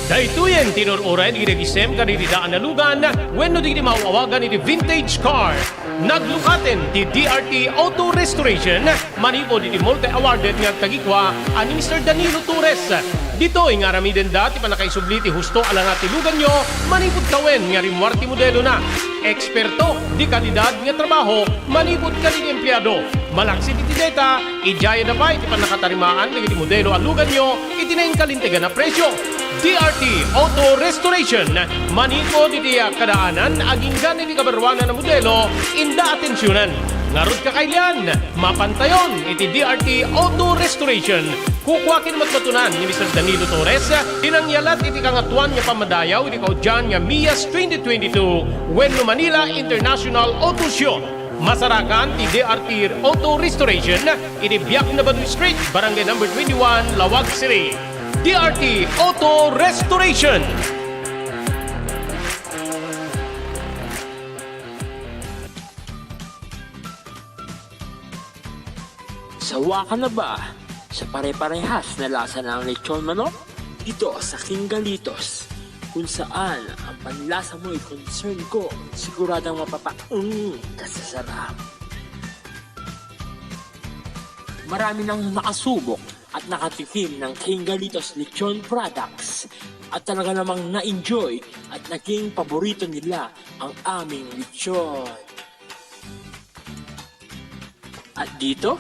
Daituyen tinururo Ura di regisem kanididaan na lugan wenno di mauawagan iti vintage car. Naglukaten ti DRT Auto Restoration manipo di multi-awarded nga tagikwa ani Mr. Danilo Torres. Dito nga ramiden dati pa nakaisubliti husto ala nga tilugan nyo manipod kawen nga rimwarti modelo na. Eksperto di kalidad nga trabaho manipod ka di empleyado. Malaksi di data, ijaya na pa iti panakatarimaan ng iti modelo alugan nyo itinayin kalintigan na presyo. DRT Auto Restoration manipod iti kadaanan aging ganin iti kabarwanan na modelo inda atensyonan. Ngarod ka kailan, mapantayon iti DRT Auto Restoration. Kukwakin matmatunan ni Mr. Danilo Torres, inangyalat iti kangatuan nga pamadayaw iti kaudyan nga MIAS 2022 Wenno Manila International Auto Show. Masarakan ti DRT Auto Restoration iti Biak na Baduy Street, Barangay number 21, Lawag City. DRT Auto Restoration. Sawa ka na ba sa pare-parehas na lasa ng lechon manok? Dito sa King Galitos, kung saan ang panlasa mo ay concern ko, siguradang kasasarap. Marami nang nakasubok at nakatikim ng King Galitos lechon products at talaga namang na-enjoy at naging paborito nila ang aming lechon. At dito,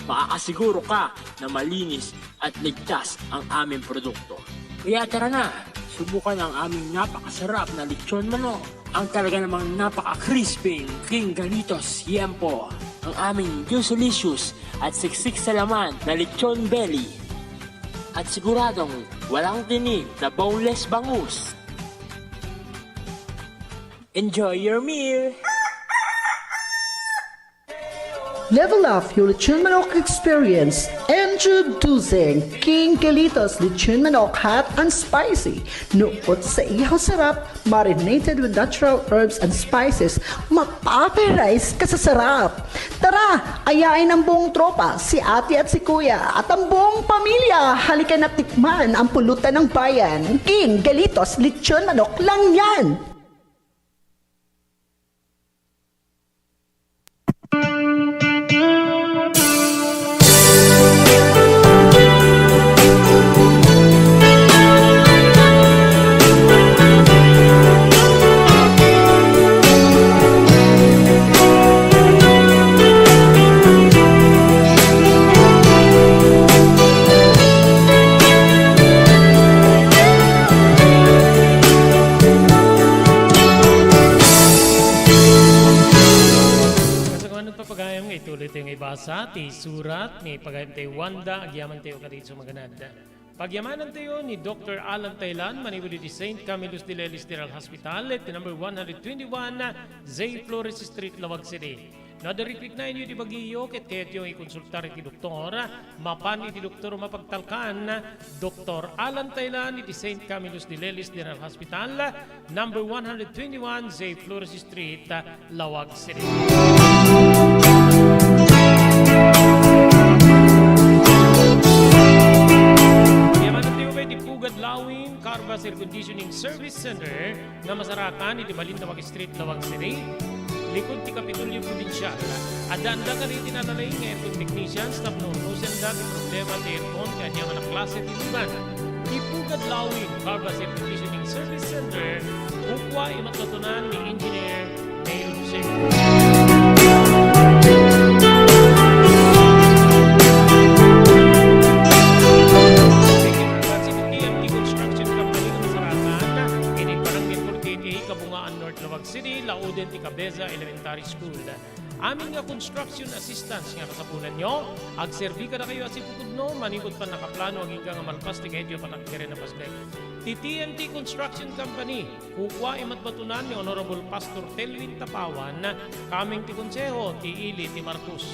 makakasiguro ka na malinis at ligtas ang aming produkto. Kaya tara na, subukan ang aming napakasarap na lechon manok. Ang talaga namang napaka-crispy King Galitos Yempo. Ang aming juicelicious at siksik sa laman na lechon belly. At siguradong walang tinig na boneless bangus. Enjoy your meal! Level up your lechon manok experience. Introducing King Galitos Lechon Manok Hot and Spicy. Nukot sa ihaw sarap, marinated with natural herbs and spices, mapaperize ka sa sarap. Tara, ayain ang buong tropa, si ate at si kuya, at ang buong pamilya. Halika na tikman ang pulutan ng bayan. King Galitos Lechon Manok lang yan. Basa, ti surat, ni pagayam tayo Wanda, agyaman tayo karitso magananda. Pagyamanan tayo ni Dr. Alan Taylan, manibuli di St. Camillus de Lelis General Hospital, at number 121, Zay Flores Street, Lawag City. Nadariklik na inyo di bagiyo, ket kaya't yung ikonsultar iti doktor, mapan iti doktor mapagtalkan, Dr. Alan Taylan, iti St. Camillus de Lelis General Hospital, number 121, Zay Flores Street, Lawag City. Lawin Carvas Air Conditioning Service Center nga masarakan iti Balintawak Street, Lawag City, likod ti Kapitolyo Provincial. Adanda ka rin tinatalayin ng aircon technicians na pnunusin dati problema at aircon kanya nga na klase tinugan. Ipugad Lawin Carvas Air Conditioning Service Center, kukwa imatatunan ni Engineer Neil Jose. City, Lauden, Cabeza Elementary School. Aming nga construction assistance nga kasapunan nyo, agserbi ka na kayo at sipukod no, manipod pa nakaplano ang hinggang malpas ti kayo patakdere na pasday. Ti TNT Construction Company, kukwa imatbatunan ni Honorable Pastor Telvin Tapawan, kaming ti konseho, ti Ili, ti Marcos.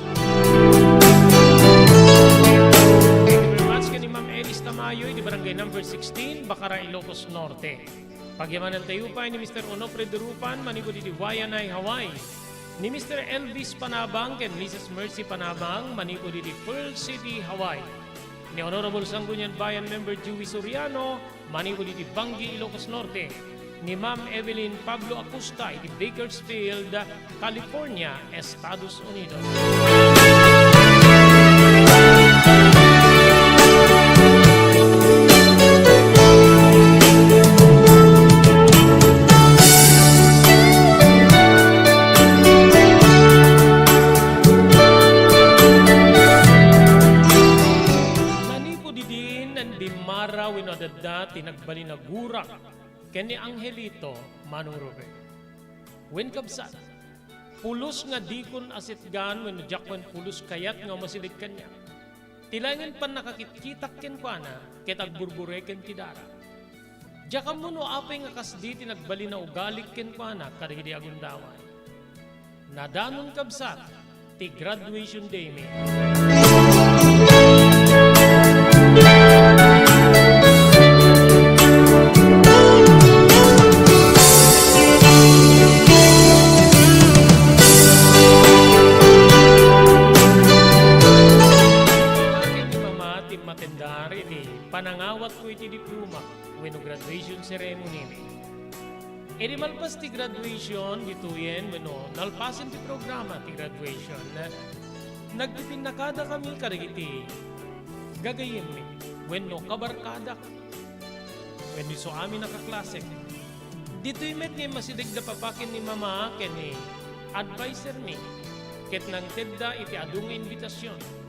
Ka ni Ma'am Elis Tamayoy, di barangay number 16, Bacara, Ilocos Norte. Pagyamanan tayo pa ni Mr. Onofre Durupan, manipod di Wayanay, Hawaii. Ni Mr. Elvis Panabang and Mrs. Mercy Panabang, manipod di Pearl City, Hawaii. ni Honorable Sangguniang Bayan Member Dewey Soriano, Manipuli di Bangi, Ilocos Norte, ni Ma'am Evelyn Pablo Acosta, di Bakersfield, California, Estados Unidos. Winodada tinagbali na gurak kani Angelito Manurube. Wen kabsat, pulos nga dikon asitgan when jakwan pulos kayat nga masilig kanya. Tilangan pa nakakitkitak ken kuana ket agburbureken ti dara. Jakam mo no apay nga kasdi tinagbali na ugalik ken kuana kadagiti agundawan. Nadanon kabsat ti graduation day mi. Panangawat ko iti diploma when graduation ceremony ni. Edi malpas ti graduation dituyen when nalpasin ti programa ti graduation. Nagpipinakada kami karigiti gagayim ni when kabarkada when so amin nakaklase. Dito'y met ni masidig na papakin ni mama ken ni advisor ni ket nang tedda iti adung invitasyon.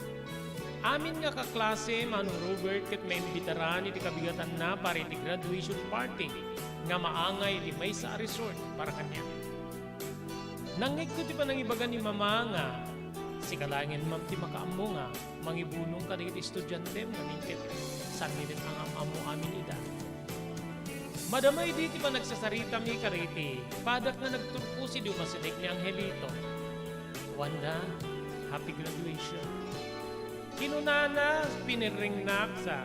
Amin nga kaklase, Manong Robert, ket may imbitaran iti kabigatan na para iti graduation party nga maangay iti may sa resort para kanya. Nangig ko ti panangibaga ni mama nga si kalangin mam ti makaammo nga mangibunong ka iti estudyante nga mingket san ni ang amamo amin ida. Madamay di ti pa nagsasarita mi kariti padak na nagturpo si dumasidik ni Angelito. Wanda, happy graduation. Kinunana piniringnak sa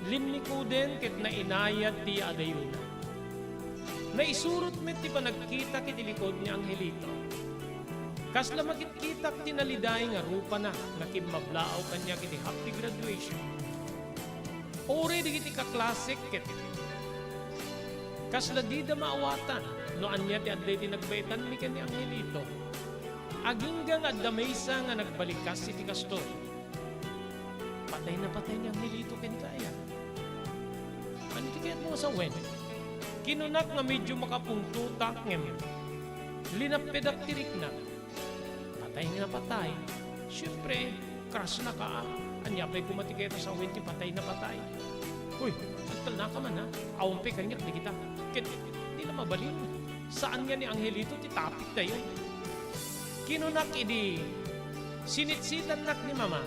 limnikuden ket na inayat ti adayuna. Naisurot met ti panagkita kiti likod ni Angelito. Kasla makitkitak ti naliday nga rupa na nakimmablaaw kanya kiti happy graduation. Ore di kiti kaklasik ket kasla di da maawatan no anya ti adday ti nagbaitan mi ken ni Angelito. Agingga nga damaysa nga nagbalikas iti kastor. Patay na patay ni Angelito ken kaya. Ano ti kayat mo sa wen? Kinunak nga medyo makapungtutak ngem. Linapedak tirik na. Patay na patay. Siyempre, crush na ka. Anya pa'y kumatiketa sa wen ti patay na patay. Uy, agtal na ka man ha. Awampe kanyak di kita. Ken, di na mabalin. Saan nga ni Angelito ti tapik na yun? Kinunak idi sinitsitan nak ni mama.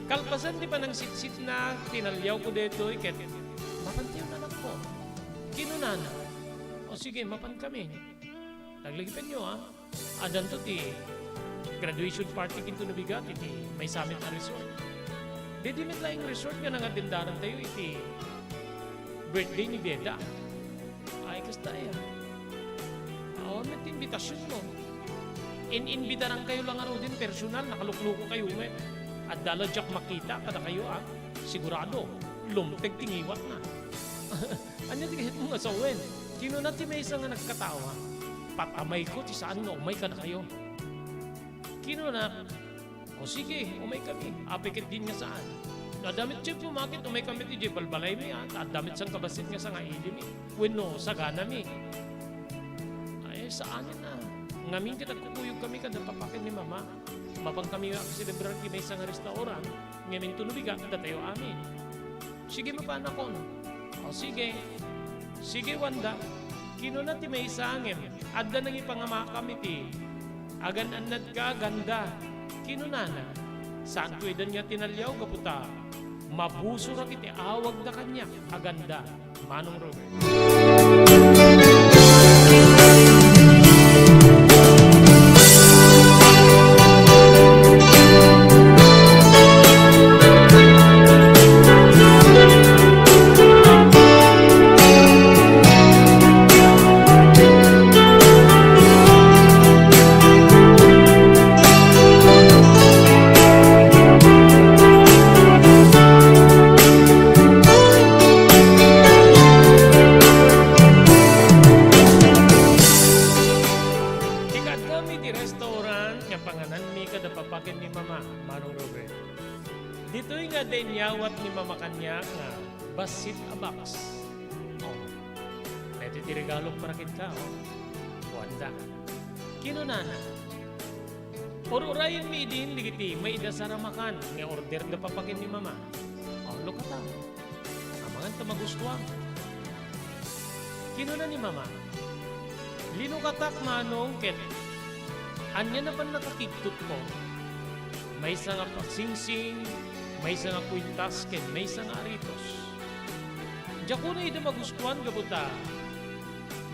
Kalpasan di pa nang sit-sit na tinalyaw ko dito, ket mapantiyaw na lang ko. Kinunana. O sige, mapan kami. Naglagipan nyo ha. Adan to ti graduation party kinto nabigat iti may summit na resort. Di met laing resort nga nga dindaran tayo iti birthday ni Beda. Ay, kasta ya. Awan met invitasyon mo. In-invitaran kayo lang ano din personal, nakalukluko kayo may. At daladyak makita kada kayo sigurado, lumteg tingiwat na. Anya ti kahit mga sawen, kinuna ti may isa nga nagkatawa, patamay ko ti saan nga umay ka na kayo. Kinuna, o sige, umay kami, apikit din nga saan. Nadamit siya pumakit, umay kami ti Jay Balbalay mi, at damit sang kabasit nga sa nga ili mi, weno, sagana mi. Ay, saanin na. Ngamin kita kukuyog kami kada papakin ni mama. Mapang kami nga celebrar ki may isang restaurant, ngamin tunubiga, datayo amin. Sige mapana ko, no? O sige. Sige Wanda, kinuna ti may isangem, adda nang ipangama kami ti. Agan anad ka, ganda. Kinunana, saan ko edan nga tinalyaw kaputa, mabuso ra kiti awag na kanya, aganda. Manong Robert. nga panganan mi kada papakin ni mama, Manong Robert. Dito'y nga din yawat ni mama kanya nga basit a box. Oh, ito ti regalong parakit ka, oh. Wanda. Kinunana. Orurayan mi din, digiti, may idasaramakan nga order da papakin ni mama. Oh, lukata. Amangan ta magustuhan. Kinuna ni mama. Linukatak manong ket anya na pa nakakiktot ko. May isa nga pasingsing, may isa nga kwintas, ken may isa nga aritos. Diya ko na ida magustuhan gabuta.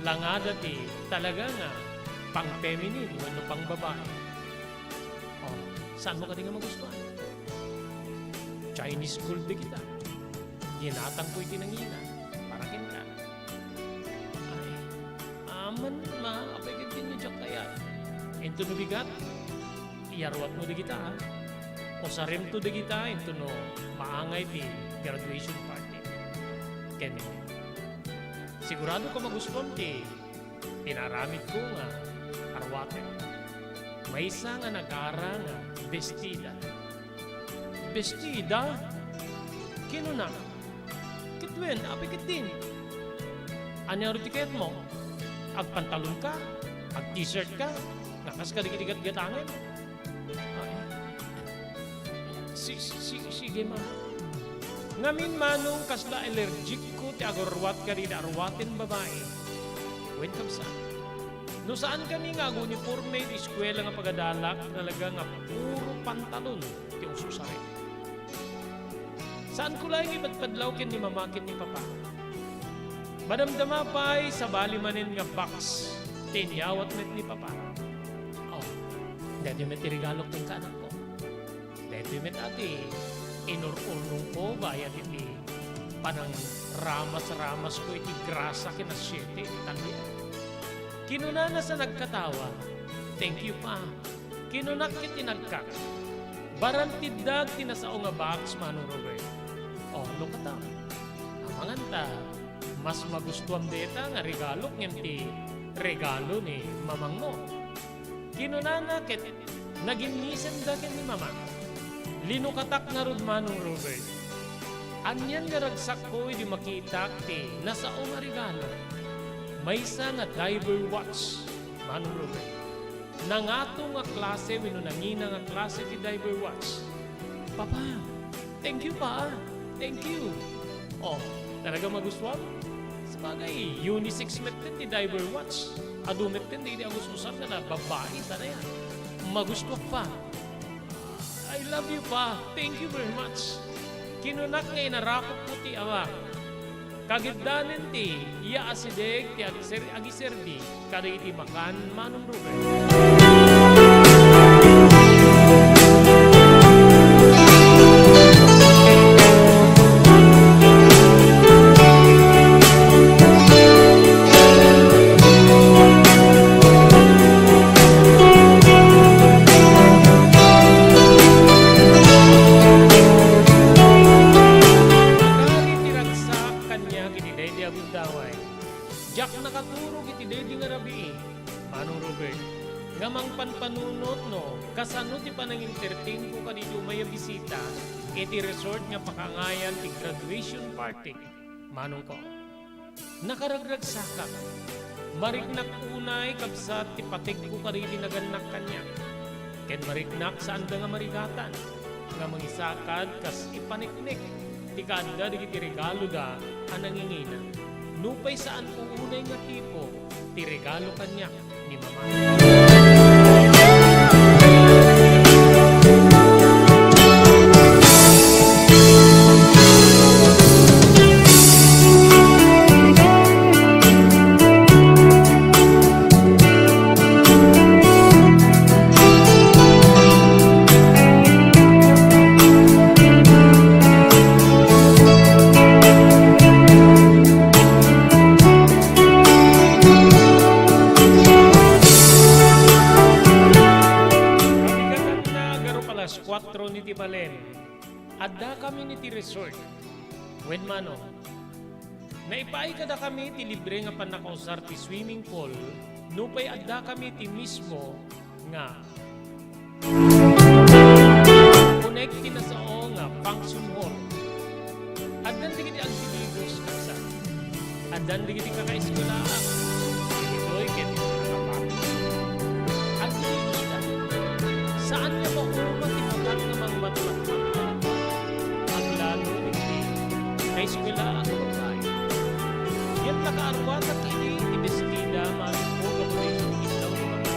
Langada ti talaga nga pang feminine wano pang babae. Oh, saan mo ka nga magustuhan? Chinese school di kita. Ginatang ko itinangina. Parakin ka. Ay, aman ma, apay din niyo kaya. Ito no bigat, iyarwat mo di kita ha. O sa rin to di kita, ito no maangay di graduation party. Kaya sigurado ka magustuhan ti pinaramit ko nga arwaten. May isa nga nag-ara nga bestida. Bestida? Kino na? Kitwen, apikit din. Anya tiket mo? Agpantalon ka? Ag-t-shirt ka? Nakas ka digat gatangin? Ay. Sige ma. Ngamin manong kasla allergic ko ti agorwat ka rin arwatin babae. Wen kamsa. No saan kami nga uniforme di eskwela nga pagadalak talaga nga puro pantalon ti ususari. Saan ko lang ipadpadlaw ken ni mamakin ni papa. Madamdama pa'y sa bali manin nga box tinyawat met ni papa. Oh, dati met regalo ting kanak ko. Dati met ati inururnong ko bayad iti panang ramas-ramas ko iti grasa kinasyete tanya. Kinunana sa nagkatawa, thank you pa. Kinunakit tinagkak. Barantidag tinasao nga box, Manong Robert. Oh, lukata. Amangan ta, mas magustuhan deta nga regalo ngem ti regalo ni mamang mo. Kinunana ket naginisan daken ni mama. Linukatak na rod, Manong Robert. Anyan nga ragsak ko di makita ti nasao nga regalo. May isa nga diver watch, Manong Robert. Nangato nga klase, winunangina nga klase ti diver watch. Papa, thank you pa. Thank you. Oh, talaga magustuhan? Sabagay, unisex met din ti diver watch. Adumet din, di ako susar na babae, sana yan. Magustuhan pa. I love you pa. Thank you very much. Kinunak nga inarakot ko ti awa. Kagiddanen ti iya asideg ti agiserdi kada iti makan, Manong Robert. Jak nakaturo kiti dedi nga rabi, Manong Robert. Ngamang panpanunot no, kasano ti panang-entertain ko kadito may bisita, iti resort nga pakangayan ti graduation party, Manong ko. Nakaragrag sakap, marignak unay kabsat ti patig ko karili naganak kanya. Ken marignak saan da nga marigatan, nga mangisakad kas ipaniknik, ti kanda di ti regalo da anangingina. Nupay saan uunay nga tipo, ti regalo kanya ni mama. Ni Tibalen, adda kami ni ti resort. When mano, naipay kada kami ti libre nga panakausar ti swimming pool, nupay adda kami ti mismo nga connect na sa o nga function hall. Adan di kiti agbilibos kasa. Adan di kiti kakaiskulaan. Ito'y kiti nakapapit. Agbilibos ka. Saan niya maumat imagat namang matmatmat? Aglalo ni kiti kaiskulaan ko tayo. Yan nakaarwan na kini ibestida maring po kamunisyon islaw ni mga.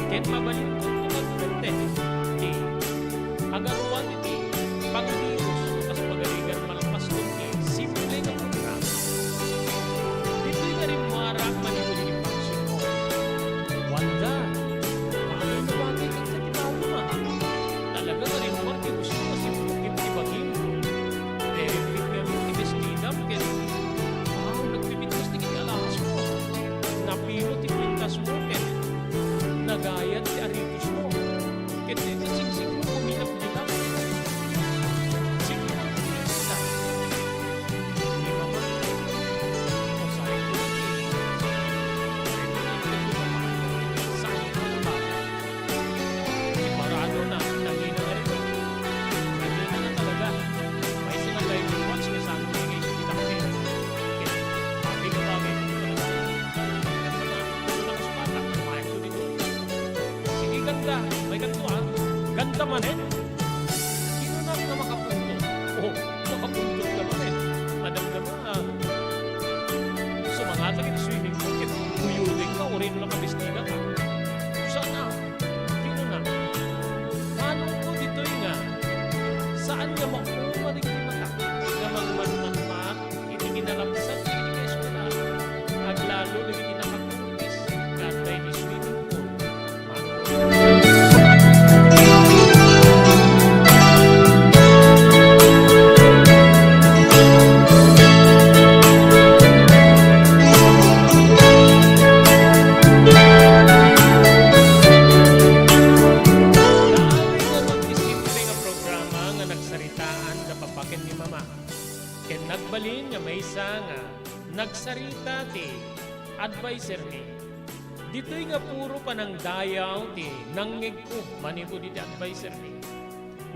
Ken mabalin ko ito mag-contest. Agaruan iti panglibos kas pagaligan malapas iti simple na programa. Dito'y na rin marak manipuli ni function mo. Wanda, paano nawagay kang katinawa ma? Talaga na rin marak gusto kasi pukit ibagin. Deripit nga mo ibestidam ken nagpipintas ni kinalas mo. Napiro ti pintas mo ken nagayat ti aritos mo. Ken dito singsing mo kuminap nila. Sige na, kita. Di ba man? O sa'yo ko lagi. Sa'yo ko na ba? Si Marano na, nangina na rin. Nangina na talaga. May sinagay yung watch, may saan ko yung isip kita kasi. Kaya, pati ko bagay ko talaga. Ganda na, ito lang sa bata, kumayag ko dito. Sige ganda, may ganito ah. Ganda man eh. Sino na makapunto? Oh, makapunto naman eh. Madam naman ah. Sumangatag yung swimming pool. Kaya tuyuling ka, orin mo na kabistida ka. Saan na? Sino na? Manong ko dito nga. Saan niya makumaring ni mata? Nga magmatmat, hindi kinalapsan, hindi kaeskwela. Aglalo, hindi kinakakutis. Ganda yung swimming pool. Manong ko. Naaway nga mag-isimple nga programa nga nagsaritaan na papakin ni Mama. Ken nagbalin nga may isa nga nagsarita ti advisor ni. Dito'y nga puro pa ng dayaw ti nanggig ko manipo di advisor ni.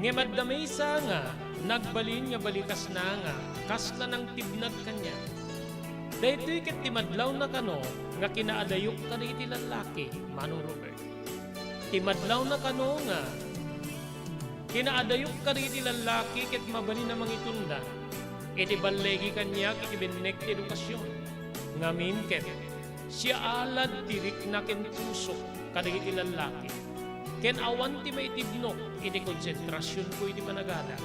Nga madamay isa nga nagbalin nga balikas na nga kasla ng tibnag kanya. Daytoy ket ti madlaw na kano nga kinaadayok ka iti lalaki, Manong Robert. Ti madlaw na kano nga kinaadayok ka iti lalaki ket mabali na mangitunda. Iti balegi kanya iti bennek ti edukasyon. Ngamin ket siya alad tirik na ken puso kadagiti lalaki. Ken awan ti maitibnok iti konsentrasyon ko iti panagada.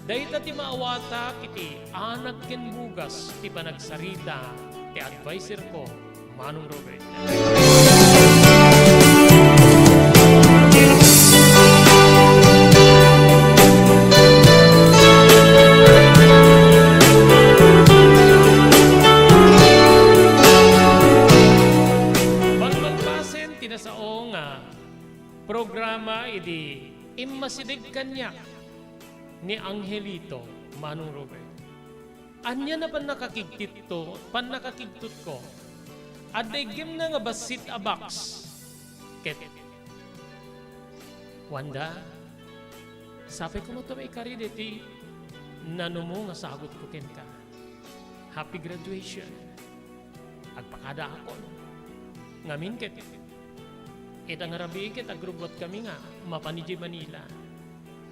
Dahita ti maawata kiti anak ken bugas ti panagsarita ti advisor ko, Manong Robert. Pagmagpasen tinasao nga programa idi imasidig kanya ni Angelito, Manong Robert. Anya na pan nakakigtut ko. Adegim na nga basit a box. Ket. Wanda, sabi ko mo to may karideti, nano mo nga sagot ko ken ka. Happy graduation. Agpakada ako. Ngamin ket. Itang arabi ket agrubot kami nga, mapaniji Manila.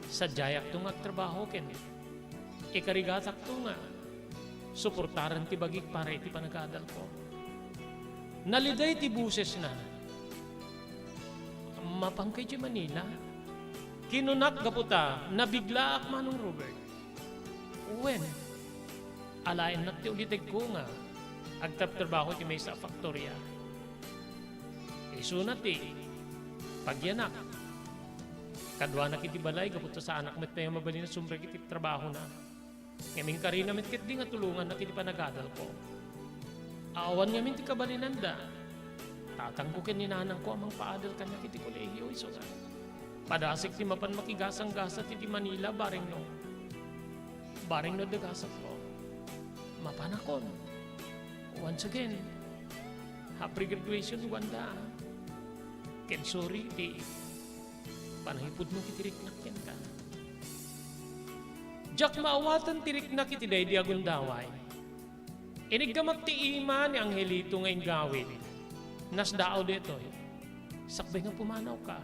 Sadyayak to nga trabaho ken. Ikarigatak to nga. Suportaran ti bagik para iti panagadal ko. Naliday ti buses na. Mapangkay ti Manila. Kinunak gaputa, nabigla ak Manong Robert. When? Alain na ti ulitig ko nga. Agtap-trabaho ti may sa faktorya. Isunat ti. Pagyanak. Kadwa na kiti balay, kapunta sa anak met tayo mabali na sumbre kiti trabaho na. Ngaming karina met kit di nga tulungan na kiti panagadal ko. Awan ngamin ti kabalinanda. Tatangkukin ni nanang ko amang paadal kanya kiti kolehiyo iso nga. Padasik ti mapan makigasang-gasa ti Manila baring no. Baring no degasak ko. Mapanakon. Once again, happy graduation Wanda. Ken sorry ti panahipod mo kitirik na ken ka. Jak maawatan tirik na kitiday di agundaway. Inigamat ti ima ni Angelito ngayon gawin. Nasdaaw dito. Sakbay nga pumanaw ka.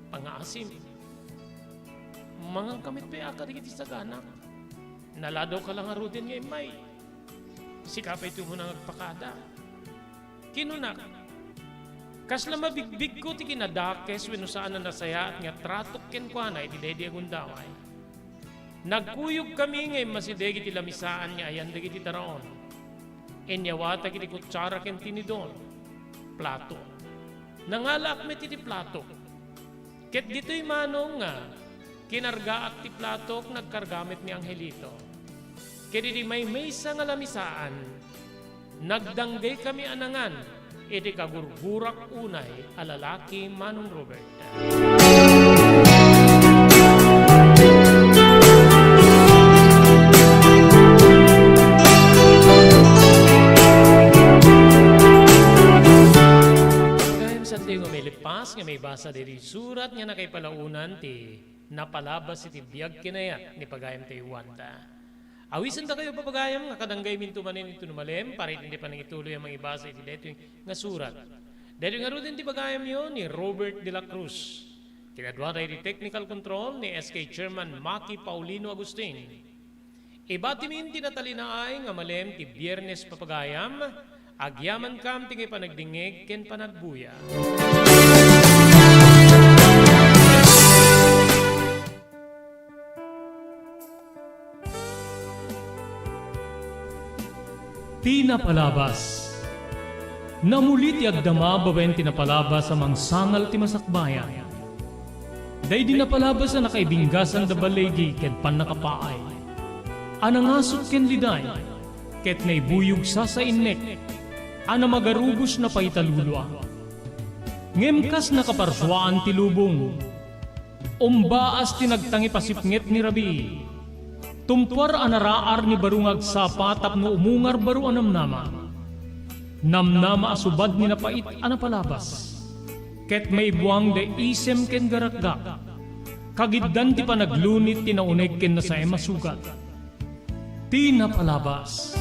Pangaasim. Mga kamit pa ka di sa ganak. Naladaw ka lang arudin ngayon may. Sikapay ito mo nang agpakada. Kinunak. Kasla mabigbig ko ti kinadakes weno saan na nasaya at nga tratok ken kwa na iti dedi agundaway. Nagkuyog kami ngayon masidegi ti lamisaan nga ayan dagi ti taraon. Enyawata kiti kutsara ken tinidon. Plato. Nangalak met iti plato. Ket dito'y manong nga kinargaak ti plato nagkargamit ni Angelito. Ket di may maysa nga lamisaan. Nagdanggay kami anangan. Iti kagurgurak unay alalaki Manong Robert. Kayam sa tingo may lipas nga may basa diri surat nga nakaypalaunan ti napalabas iti biyag kinayat ni pagayam ti Wanda. Awisan ta kayo papagayam nga kadanggay minto manin ito numalem para hindi pa nang ituloy ang mga ibasa iti dito nga surat. Dito nga rin ti pagayam yun ni Robert de la Cruz. Kinadwa tayo di technical control ni SK Chairman Maki Paulino Agustin. Ibati min tinatalinaay nga malem ti Biyernes papagayam, agyaman kam ti kay panagdingig ken panagbuya. Tinapalabas. Namulit ti agdama babaen tinapalabas sa mangsangal ti masakbayan. Day dinapalabas na nakaibinggasan da balegi ket pan nakapaay. Anangasot ken liday ket naibuyog sa innek. Ana magarubos na paitalulwa. Ngemkas nakaparswaan ti lubong. Umbaas ti nagtangi pasipnget ni Rabi. Tumpar anaraar ni barungag sapa tapno umungar baru anamnama. Namnama asubad ni napait anapalabas. Ket may buwang de isem ken garakgak. Kagiddan ti panaglunit ti nauneg ken na sa emasugat. Tinapalabas.